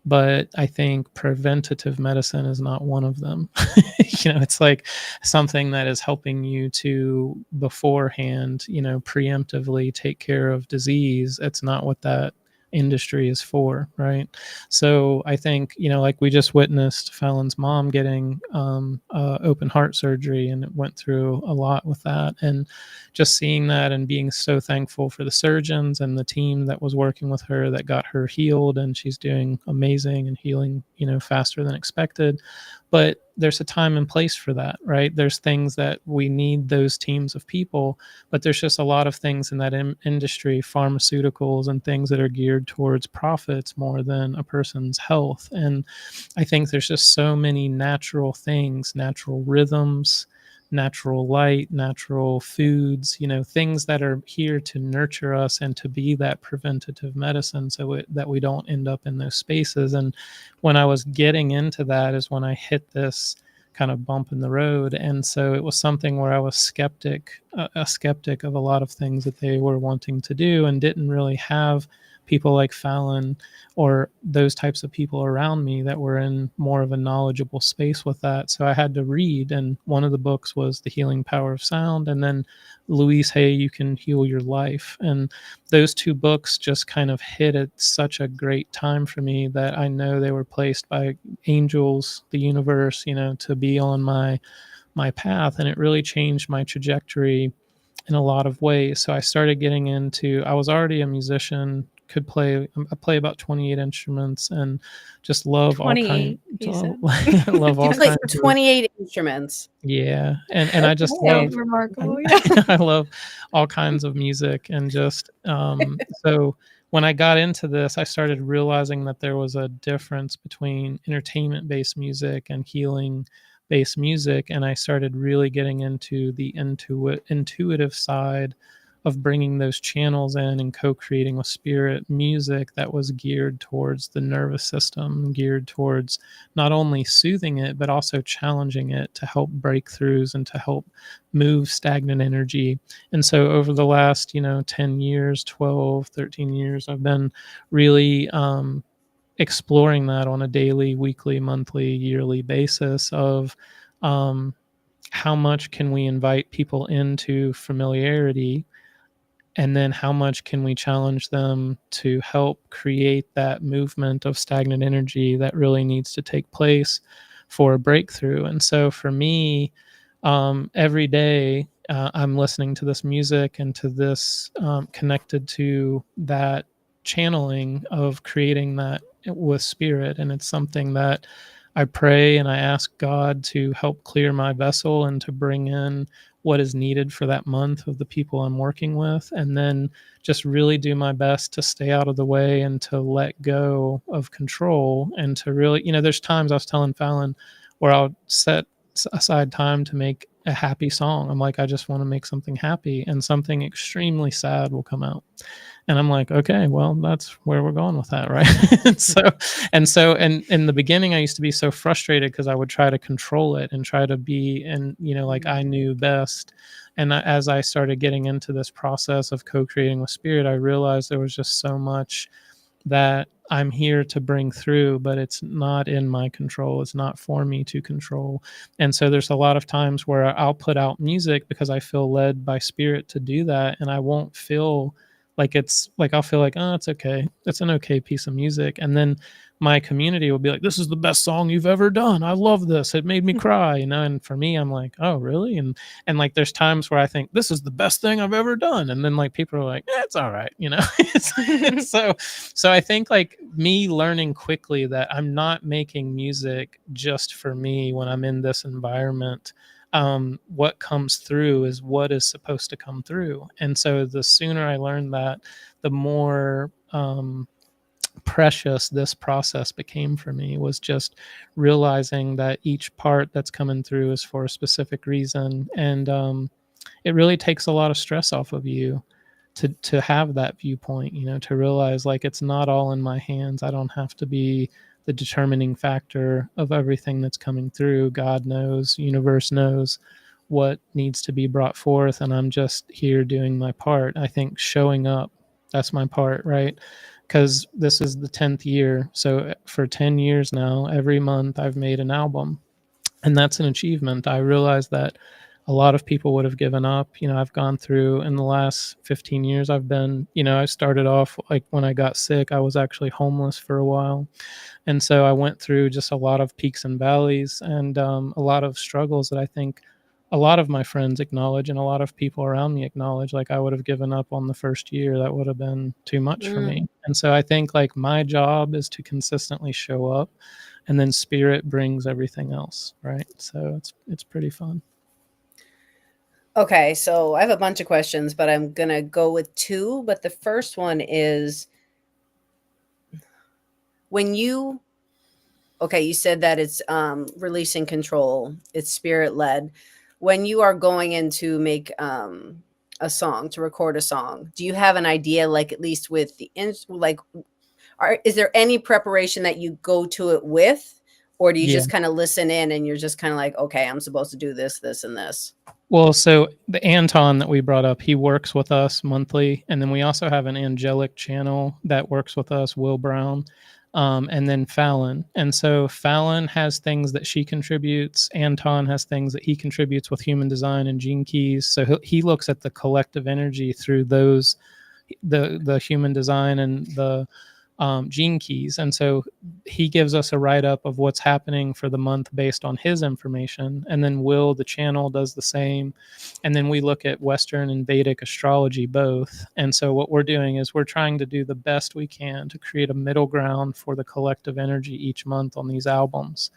S3: but I think preventative medicine is not one of them. It's like something that is helping you to beforehand, preemptively take care of disease. It's not what that industry is for, right? So I think, like we just witnessed Falyn's mom getting open heart surgery, and it went through a lot with that. And just seeing that and being so thankful for the surgeons and the team that was working with her that got her healed, and she's doing amazing and healing, faster than expected. But there's a time and place for that, right? There's things that we need those teams of people, but there's just a lot of things in that industry, pharmaceuticals and things that are geared towards profits more than a person's health. And I think there's just so many natural things, natural rhythms, natural light, natural foods, things that are here to nurture us and to be that preventative medicine, so that we don't end up in those spaces. And when I was getting into that is when I hit this kind of bump in the road. And so it was something where I was a skeptic of a lot of things that they were wanting to do, and didn't really have people like Falyn or those types of people around me that were in more of a knowledgeable space with that. So I had to read, and one of the books was The Healing Power of Sound, and then Louise Hay, You Can Heal Your Life. And those two books just kind of hit at such a great time for me that I know they were placed by angels, the universe, to be on my path. And it really changed my trajectory in a lot of ways. So I started getting into, I was already a musician, I play about 28 instruments, and just love all
S2: 28, you
S3: kinds
S2: said.
S3: love
S1: You
S3: all
S1: play
S3: kinds of,
S1: 28 instruments.
S3: yeah. And I just
S2: So
S3: love
S2: remarkable. Yeah.
S3: I love all kinds of music. And just so when I got into this, I started realizing that there was a difference between entertainment based music and healing based music, and I started really getting into the intuitive side of bringing those channels in and co-creating with spirit music that was geared towards the nervous system, geared towards not only soothing it but also challenging it to help breakthroughs and to help move stagnant energy. And so over the last 10 years, 12, 13 years, I've been really exploring that on a daily, weekly, monthly, yearly basis of how much can we invite people into familiarity, and then how much can we challenge them to help create that movement of stagnant energy that really needs to take place for a breakthrough. And so for me, every day I'm listening to this music and to this, connected to that channeling of creating that with spirit. And it's something that I pray and I ask God to help clear my vessel and to bring in what is needed for that month of the people I'm working with, and then just really do my best to stay out of the way and to let go of control, and to really, there's times I was telling Falyn where I'll set aside time to make a happy song. I'm like, I just want to make something happy, and something extremely sad will come out. And I'm like, okay, well, that's where we're going with that, right? And in the beginning, I used to be so frustrated because I would try to control it and try to be, and like I knew best. And as I started getting into this process of co-creating with spirit, I realized there was just so much that I'm here to bring through, but it's not in my control. It's not for me to control. And so there's a lot of times where I'll put out music because I feel led by spirit to do that. And I won't feel like it's like, I'll feel like, oh, it's okay. It's an okay piece of music. And then my community will be like, this is the best song you've ever done. I love this. It made me cry, And for me, I'm like, oh, really? And like, there's times where I think this is the best thing I've ever done. And then like, people are like, it's all right. So I think like me learning quickly that I'm not making music just for me when I'm in this environment. What comes through is what is supposed to come through. And so the sooner I learn that, the more precious this process became for me, was just realizing that each part that's coming through is for a specific reason. And it really takes a lot of stress off of you to have that viewpoint, to realize like it's not all in my hands. I don't have to be the determining factor of everything that's coming through. God knows, universe knows what needs to be brought forth, and I'm just here doing my part. I think showing up, that's my part, right? Because this is the 10th year. So for 10 years now, every month I've made an album, and that's an achievement. I realize that a lot of people would have given up. I've gone through, in the last 15 years, I've been, I started off like when I got sick, I was actually homeless for a while. And so I went through just a lot of peaks and valleys, and a lot of struggles that I think a lot of my friends acknowledge and a lot of people around me acknowledge. Like, I would have given up on the first year. That would have been too much for me. And so I think like my job is to consistently show up, and then spirit brings everything else, right? So it's pretty fun.
S1: Okay, so I have a bunch of questions, but I'm going to go with two. But the first one is, you said that it's releasing control, it's spirit led. When you are going in to make a song, to record a song, do you have an idea, like at least with the is there any preparation that you go to it with, or do you just kind of listen in and you're just kind of like, okay, I'm supposed to do this, this, and this?
S3: Well, so the Anton that we brought up, he works with us monthly. And then we also have an angelic channel that works with us, Will Brown, and then Falyn. And so Falyn has things that she contributes. Anton has things that he contributes with human design and gene keys. So he looks at the collective energy through those, the human design and the gene keys. And so he gives us a write-up of what's happening for the month based on his information. And then Will, the channel, does the same. And then we look at Western and Vedic astrology both. And so what we're doing is we're trying to do the best we can to create a middle ground for the collective energy each month on these albums.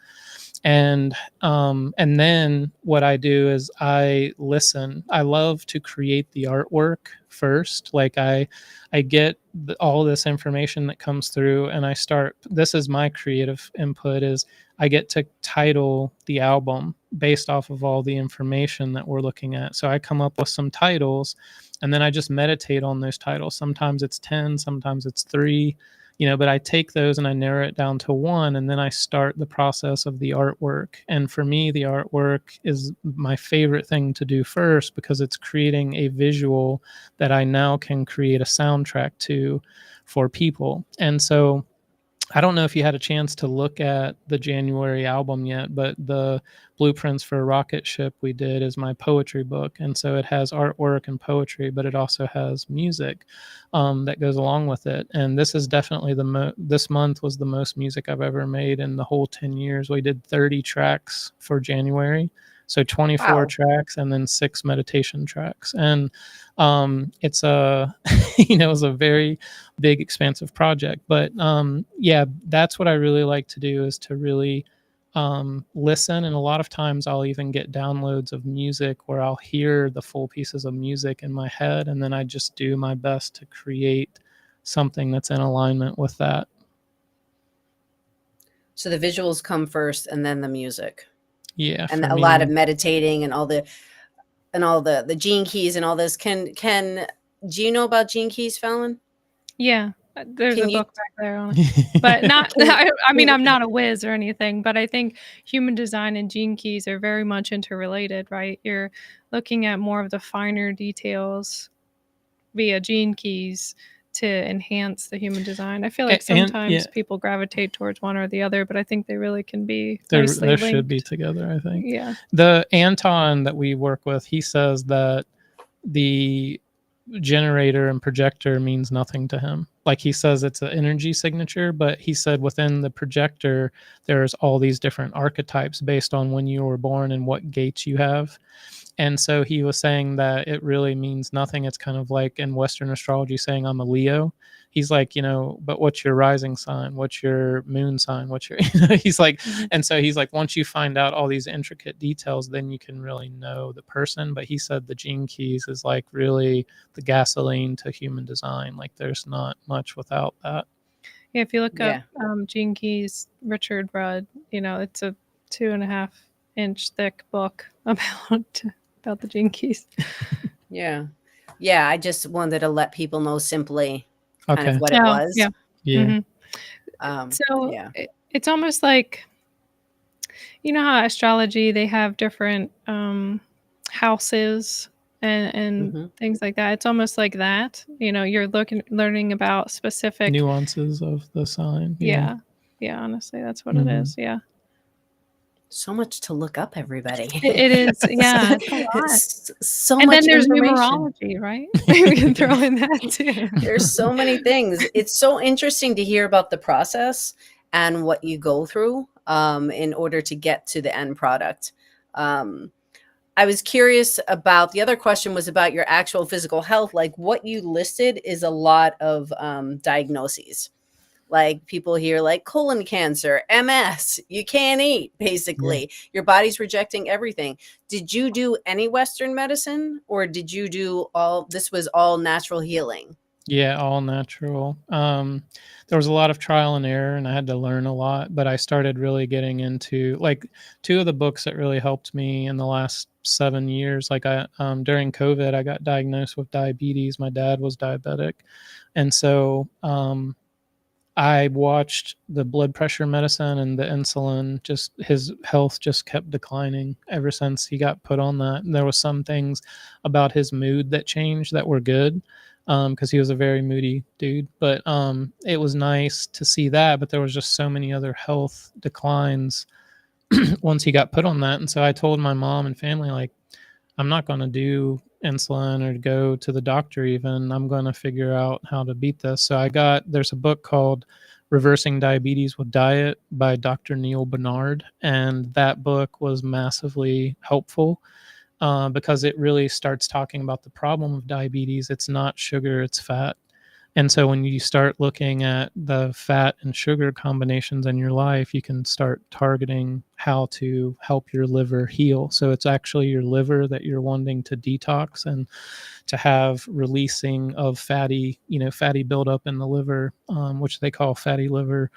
S3: And then what I do is I listen. I love to create the artwork first. Like I get all this information that comes through, and I start. This is my creative input. Is I get to title the album based off of all the information that we're looking at. So I come up with some titles, and then I just meditate on those titles. Sometimes it's 10, sometimes it's 3. But I take those and I narrow it down to 1, and then I start the process of the artwork. And for me, the artwork is my favorite thing to do first, because it's creating a visual that I now can create a soundtrack to for people. And so I don't know if you had a chance to look at the January album yet, but the Blueprints for a Rocket Ship we did is my poetry book. And so it has artwork and poetry, but it also has music that goes along with it. And this is definitely this month was the most music I've ever made in the whole 10 years. We did 30 tracks for January. So 24 tracks and then 6 meditation tracks. And it's a, it's a very big, expansive project. But that's what I really like to do, is to really listen. And a lot of times I'll even get downloads of music where I'll hear the full pieces of music in my head. And then I just do my best to create something that's in alignment with that.
S1: So the visuals come first and then the music.
S3: Yeah,
S1: and
S3: for
S1: a lot of
S3: me,
S1: meditating and all the gene keys and all this. Do you know about gene keys, Falyn?
S2: Yeah, there's a
S1: Can you
S2: book back there on it, but not
S1: can
S2: I mean, I'm not a whiz or anything, but I think human design and gene keys are very much interrelated, right? You're looking at more of the finer details via gene keys to enhance the human design. I feel like
S3: and yeah,
S2: sometimes people gravitate towards one or the other, but I think they really can be
S3: there
S2: nicely
S3: there should be
S2: linked.
S3: together, I think.
S2: Yeah.
S3: The Anton that we work with, he says that the generator and projector means nothing to him. Like he says it's an energy signature, but he said within the projector there's all these different archetypes based on when you were born and what gates you have. And so he was saying that it really means nothing. It's kind of like in Western astrology saying I'm a Leo. He's like, but what's your rising sign? What's your moon sign? What's your, he's like,
S2: Mhm.
S3: and so he's like, once you find out all these intricate details, then you can really know the person. But he said the gene keys is like really the gasoline to human design. Like there's not much without that.
S2: Yeah, if you look up
S1: Yeah.
S2: Gene Keys, Richard Rudd, it's a 2.5-inch thick book about the Gene Keys.
S1: Yeah. Yeah, I just wanted to let people know simply kind of
S3: Okay.
S1: what it
S2: Oh,
S1: was.
S2: yeah.
S3: Yeah.
S2: Mhm. So
S1: Yeah.
S2: it's almost like, how astrology, they have different houses and
S1: Mhm.
S2: things like that. It's almost like that. You're learning about specific.
S3: Nuances of the sign. Yeah.
S2: Yeah. Yeah, honestly, that's what it
S3: Mhm.
S2: is. Yeah.
S1: So much to look up, everybody.
S2: It is. Yeah, it's a lot.
S1: So
S2: And then
S1: much
S2: there's
S1: information.
S2: numerology, right? We can throw in that too.
S1: There's so many things. It's so interesting to hear about the process and what you go through in order to get to the end product. Um, I was curious about the other question was about your actual physical health. Like what you listed is a lot of diagnoses. Like people hear like colon cancer, MS, you can't eat,
S3: Yeah.
S1: basically. Your body's rejecting everything. Did you do any Western medicine or did you do this was all natural healing?
S3: Yeah, all natural. There was a lot of trial and error, and I had to learn a lot. But I started really getting into like two of the books that really helped me in the last 7 years. Like during COVID, I got diagnosed with diabetes. My dad was diabetic, and so I watched the blood pressure medicine and the insulin. Just his health just kept declining ever since he got put on that. And there was some things about his mood that changed that were good because he was a very moody dude. But it was nice to see that. But there was just so many other health declines once he got put on that. And so I told my mom and family, like, I'm not going to do insulin or go to the doctor even. I'm going to figure out how to beat this. So there's a book called Reversing Diabetes with Diet by Dr. Neil Bernard. And that book was massively helpful because it really starts talking about the problem of diabetes. It's not sugar, it's fat. And so when you start looking at the fat and sugar combinations in your life, you can start targeting how to help your liver heal. So it's actually your liver that you're wanting to detox and to have releasing of fatty buildup in the liver, which they call fatty liver,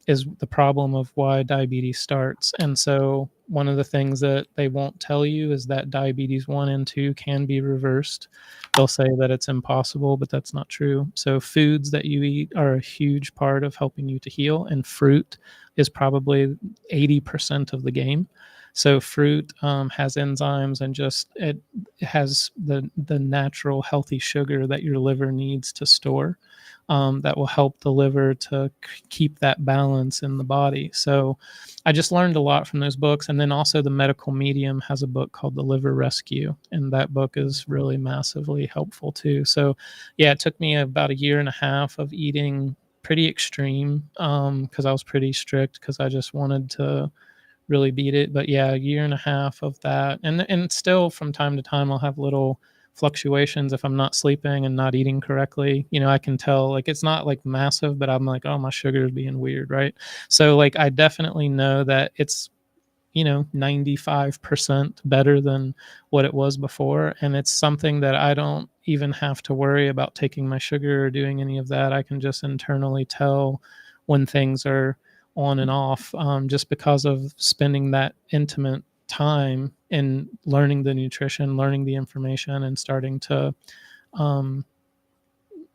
S3: is the problem of why diabetes starts. And so one of the things that they won't tell you is that diabetes 1 and 2 can be reversed. They'll say that it's impossible, but that's not true. So foods that you eat are a huge part of helping you to heal, and fruit is probably 80% of the game. So fruit has enzymes and just it has the natural healthy sugar that your liver needs to store that will help the liver to keep that balance in the body. So I just learned a lot from those books. And then also the medical medium has a book called The Liver Rescue. And that book is really massively helpful too. So yeah, it took me about a year and a half of eating pretty extreme because I was pretty strict because I just wanted to really beat it. But yeah, a year and a half of that. And still from time to time I'll have little fluctuations if I'm not sleeping and not eating correctly. I can tell like it's not like massive, but I'm like, oh, my sugar is being weird, right? So like I definitely know that it's 95% better than what it was before. And it's something that I don't even have to worry about taking my sugar or doing any of that. I can just internally tell when things are on and off, just because of spending that intimate time in learning the nutrition, learning the information, and starting to um,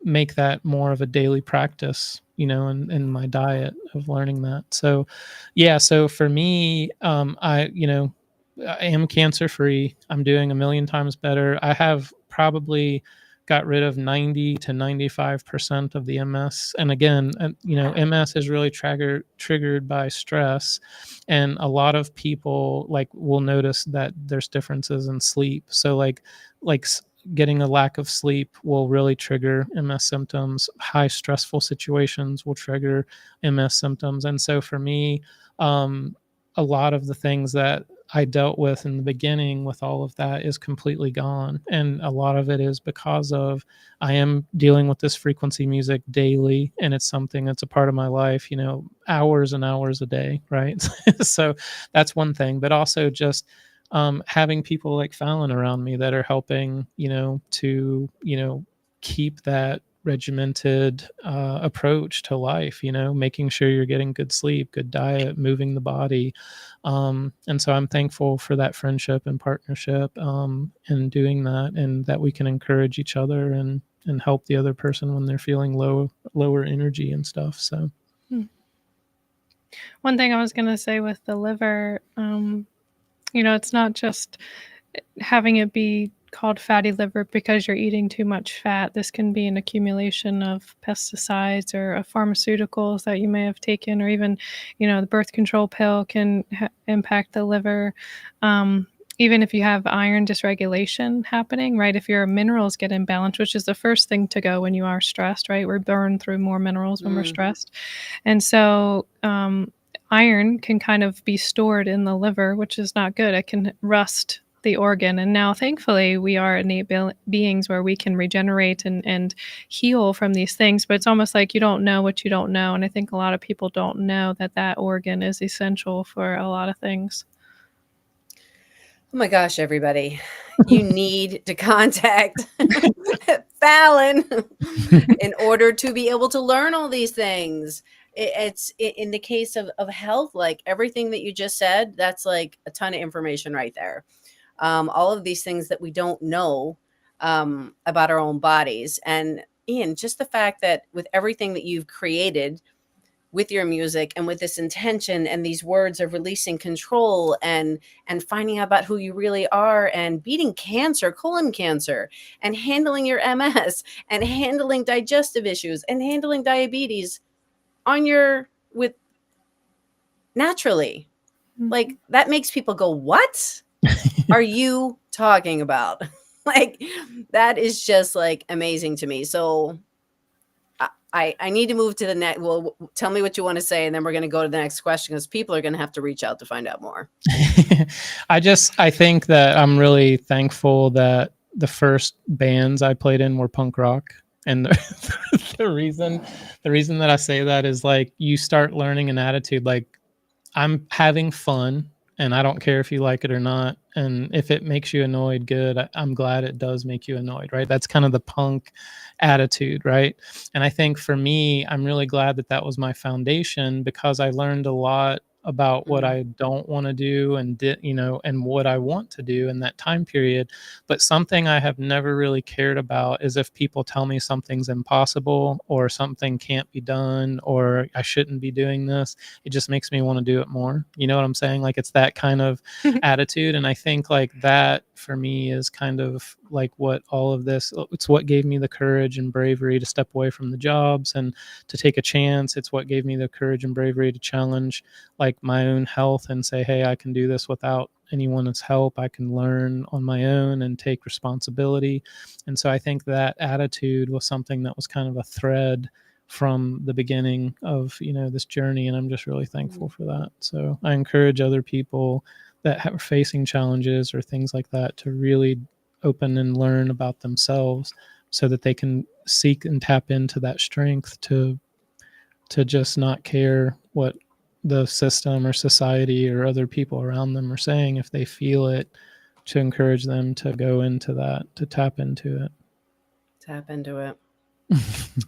S3: make that more of a daily practice, in my diet of learning that. So, yeah. So for me, I am cancer free. I'm doing a million times better. I have probably got rid of 90 to 95% of the MS. And again, MS is really triggered by stress. And a lot of people will notice that there's differences in sleep. So getting a lack of sleep will really trigger MS symptoms. High stressful situations will trigger MS symptoms. And so for me, a lot of the things that I dealt with in the beginning with all of that is completely gone. And a lot of it is because of I am dealing with this frequency music daily, and it's something that's a part of my life, hours and hours a day, right? So that's one thing. But also just having people like Falyn around me that are helping, to, keep that regimented approach to life, making sure you're getting good sleep, good diet, moving the body. And so I'm thankful for that friendship and partnership, and doing that, and that we can encourage each other and help the other person when they're feeling lower energy and stuff. So
S2: One thing I was going to say with the liver, it's not just having it be called fatty liver because you're eating too much fat. This can be an accumulation of pesticides or of pharmaceuticals that you may have taken, or even, the birth control pill can impact the liver. Even if you have iron dysregulation happening, right? If your minerals get imbalanced, which is the first thing to go when you are stressed, right? We burn through more minerals when we're stressed. And so, iron can kind of be stored in the liver, which is not good. It can rust the organ. And now, thankfully, we are innate beings where we can regenerate and heal from these things. But it's almost like you don't know what you don't know. And I think a lot of people don't know that organ is essential for a lot of things.
S1: Oh my gosh, everybody. You need to contact Falyn in order to be able to learn all these things. It's in the case of health, like everything that you just said, that's like a ton of information right there. All of these things that we don't know about our own bodies. And Ian, just the fact that with everything that you've created with your music and with this intention and these words of releasing control and finding out about who you really are and beating cancer, colon cancer, and handling your MS and handling digestive issues and handling diabetes with naturally. Like that makes people go, what are you talking about? Like that is just like amazing to me. So I need to move to the next. Well, tell me what you want to say, and then we're going to go to the next question because people are going to have to reach out to find out more.
S3: I think that I'm really thankful that the first bands I played in were punk rock. And the reason that I say that is like you start learning an attitude like I'm having fun and I don't care if you like it or not. And if it makes you annoyed, good. I'm glad it does make you annoyed, right? That's kind of the punk attitude, right? And I think for me, I'm really glad that was my foundation because I learned a lot about what I don't want to do and and what I want to do in that time period. But something I have never really cared about is if people tell me something's impossible or something can't be done or I shouldn't be doing this. It just makes me want to do it more. You know what I'm saying? Like it's that kind of attitude. And I think like that for me is kind of like what all of this, it's what gave me the courage and bravery to step away from the jobs and to take a chance. It's what gave me the courage and bravery to challenge like my own health and say, hey, I can do this without anyone's help. I can learn on my own and take responsibility. And so I think that attitude was something that was kind of a thread from the beginning of this journey, and I'm just really thankful for that. So I encourage other people that are facing challenges or things like that to really open and learn about themselves so that they can seek and tap into that strength to just not care what the system or society or other people around them are saying. If they feel it, to encourage them to go into that, to tap into it.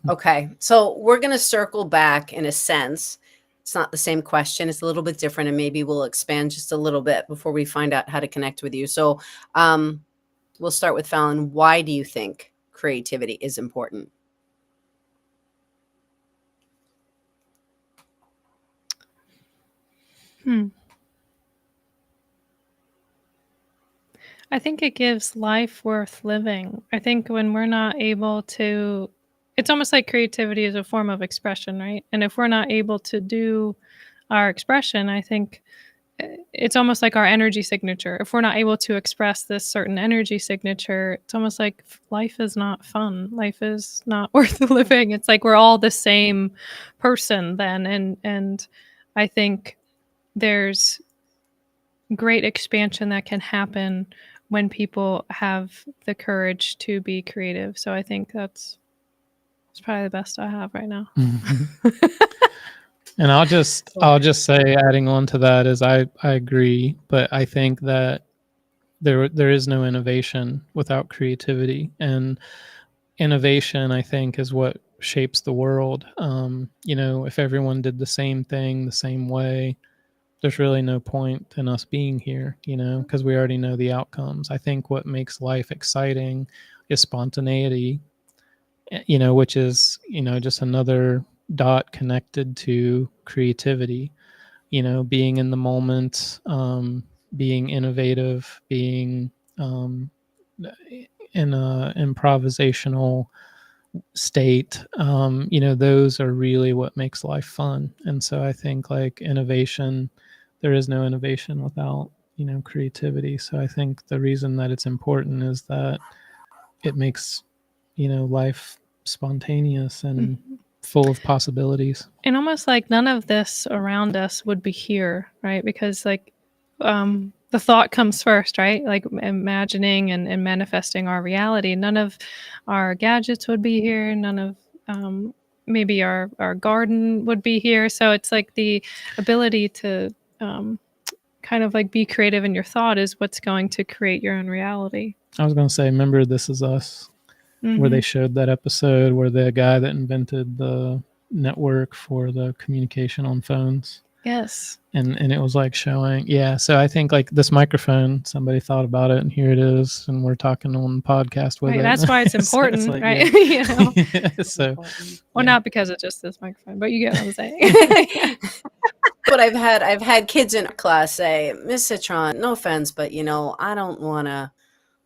S1: Okay, so we're going to circle back in a sense It's not the same question. It's a little bit different, and maybe we'll expand just a little bit before we find out how to connect with you. So we'll start with Falyn. Why do you think creativity is important?
S2: I think it gives life worth living. I think when we're not able to, it's almost like creativity is a form of expression, right? And if we're not able to do our expression, I think it's almost like our energy signature. If we're not able to express this certain energy signature, it's almost like life is not fun. Life is not worth living. It's like we're all the same person then. And I think there's great expansion that can happen when people have the courage to be creative. So I think that's probably the best I have right now.
S3: And I'll just say, adding on to that, is I agree, but I think that there is no innovation without creativity, and innovation, I think, is what shapes the world. If everyone did the same thing the same way, there's really no point in us being here, because we already know the outcomes. I think what makes life exciting is spontaneity, which is, just another dot connected to creativity, being in the moment, being innovative, being in a improvisational state. Those are really what makes life fun. And so I think, like, innovation, there is no innovation without, creativity. So I think the reason that it's important is that it makes, life spontaneous and full of possibilities.
S2: And almost like none of this around us would be here, right? Because like the thought comes first, right? Like imagining and manifesting our reality. None of our gadgets would be here. None of maybe our garden would be here. So it's like the ability to kind of like be creative in your thought is what's going to create your own reality.
S3: I was going to say, remember This Is Us, where they showed that episode where the guy that invented the network for the communication on phones.
S2: Yes.
S3: And it was like showing, so I think, like, this microphone, somebody thought about it, and here it is, and we're talking on the podcast with
S2: right,
S3: it.
S2: That's why it's important,
S3: so it's like,
S2: right?
S3: So,
S2: not because it's just this microphone, but you get what I'm saying.
S1: But I've had kids in class say, Miss Citron, no offense, but I don't want to.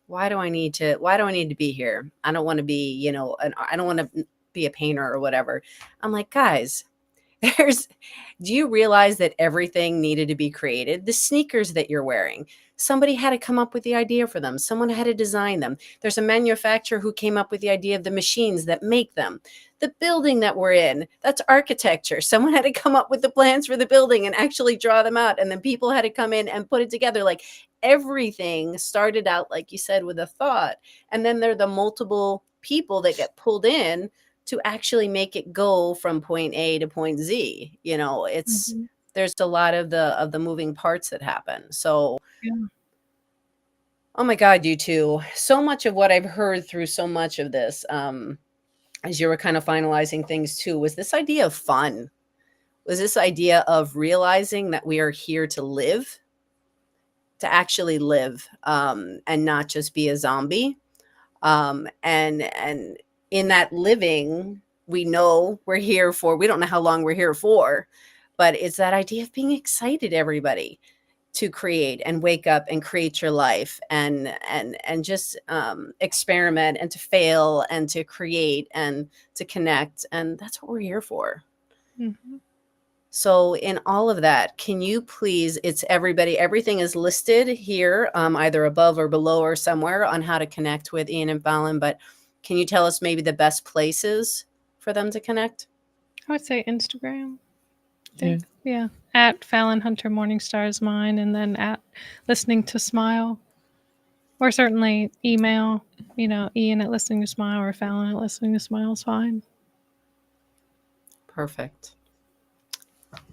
S1: Why do I need to be here? I don't want to be, I don't want to be a painter or whatever. I'm like, guys, do you realize that everything needed to be created? The sneakers that you're wearing, somebody had to come up with the idea for them. Someone had to design them. There's a manufacturer who came up with the idea of the machines that make them. The building that we're in, that's architecture. Someone had to come up with the plans for the building and actually draw them out. And then people had to come in and put it together. Like, everything started out, like you said, with a thought. And then there are the multiple people that get pulled in to actually make it go from point A to point Z. It's there's a lot of the moving parts that happen. So oh my God, you two. So much of what I've heard through so much of this, as you were kind of finalizing things too, was this idea of fun. Was this idea of realizing that we are here to live, to actually live, and not just be a zombie. And in that living, we know we're here for, we don't know how long we're here for, but it's that idea of being excited, everybody, to create and wake up and create your life and just experiment and to fail and to create and to connect. And that's what we're here for. So in all of that, can you please, it's everybody, everything is listed here, either above or below or somewhere, on how to connect with Ian and Falyn, but can you tell us maybe the best places for them to connect?
S2: I would say Instagram. Yeah. At Falyn Hunter Morningstar is mine, and then at Listening to Smile. Or certainly email, Ian at Listening to Smile or Falyn at Listening to Smile is fine.
S1: Perfect.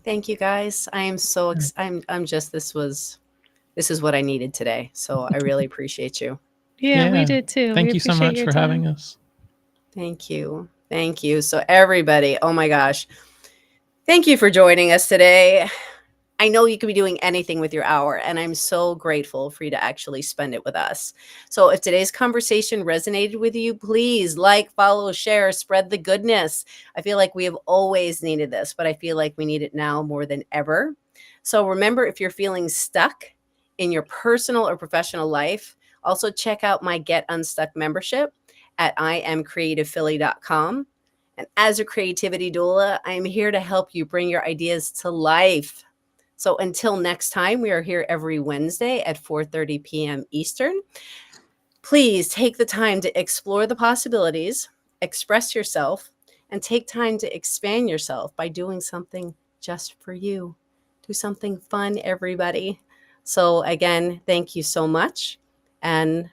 S1: Thank you, guys. I am so I'm just, this is what I needed today. So I really appreciate you.
S2: Yeah, we did too.
S3: Thank you so much for having us.
S1: Thank you. So everybody, oh my gosh, Thank you for joining us today. I know you could be doing anything with your hour, and I'm so grateful for you to actually spend it with us. So if today's conversation resonated with you, please like, follow, share, spread the goodness. I feel like we have always needed this, but I feel like we need it now more than ever. So remember, if you're feeling stuck in your personal or professional life, also check out my Get Unstuck membership at imcreativephilly.com. And as a creativity doula, I'm here to help you bring your ideas to life. So until next time, we are here every Wednesday at 4:30 p.m. Eastern. Please take the time to explore the possibilities, express yourself, and take time to expand yourself by doing something just for you. Do something fun, everybody. So again, thank you so much. And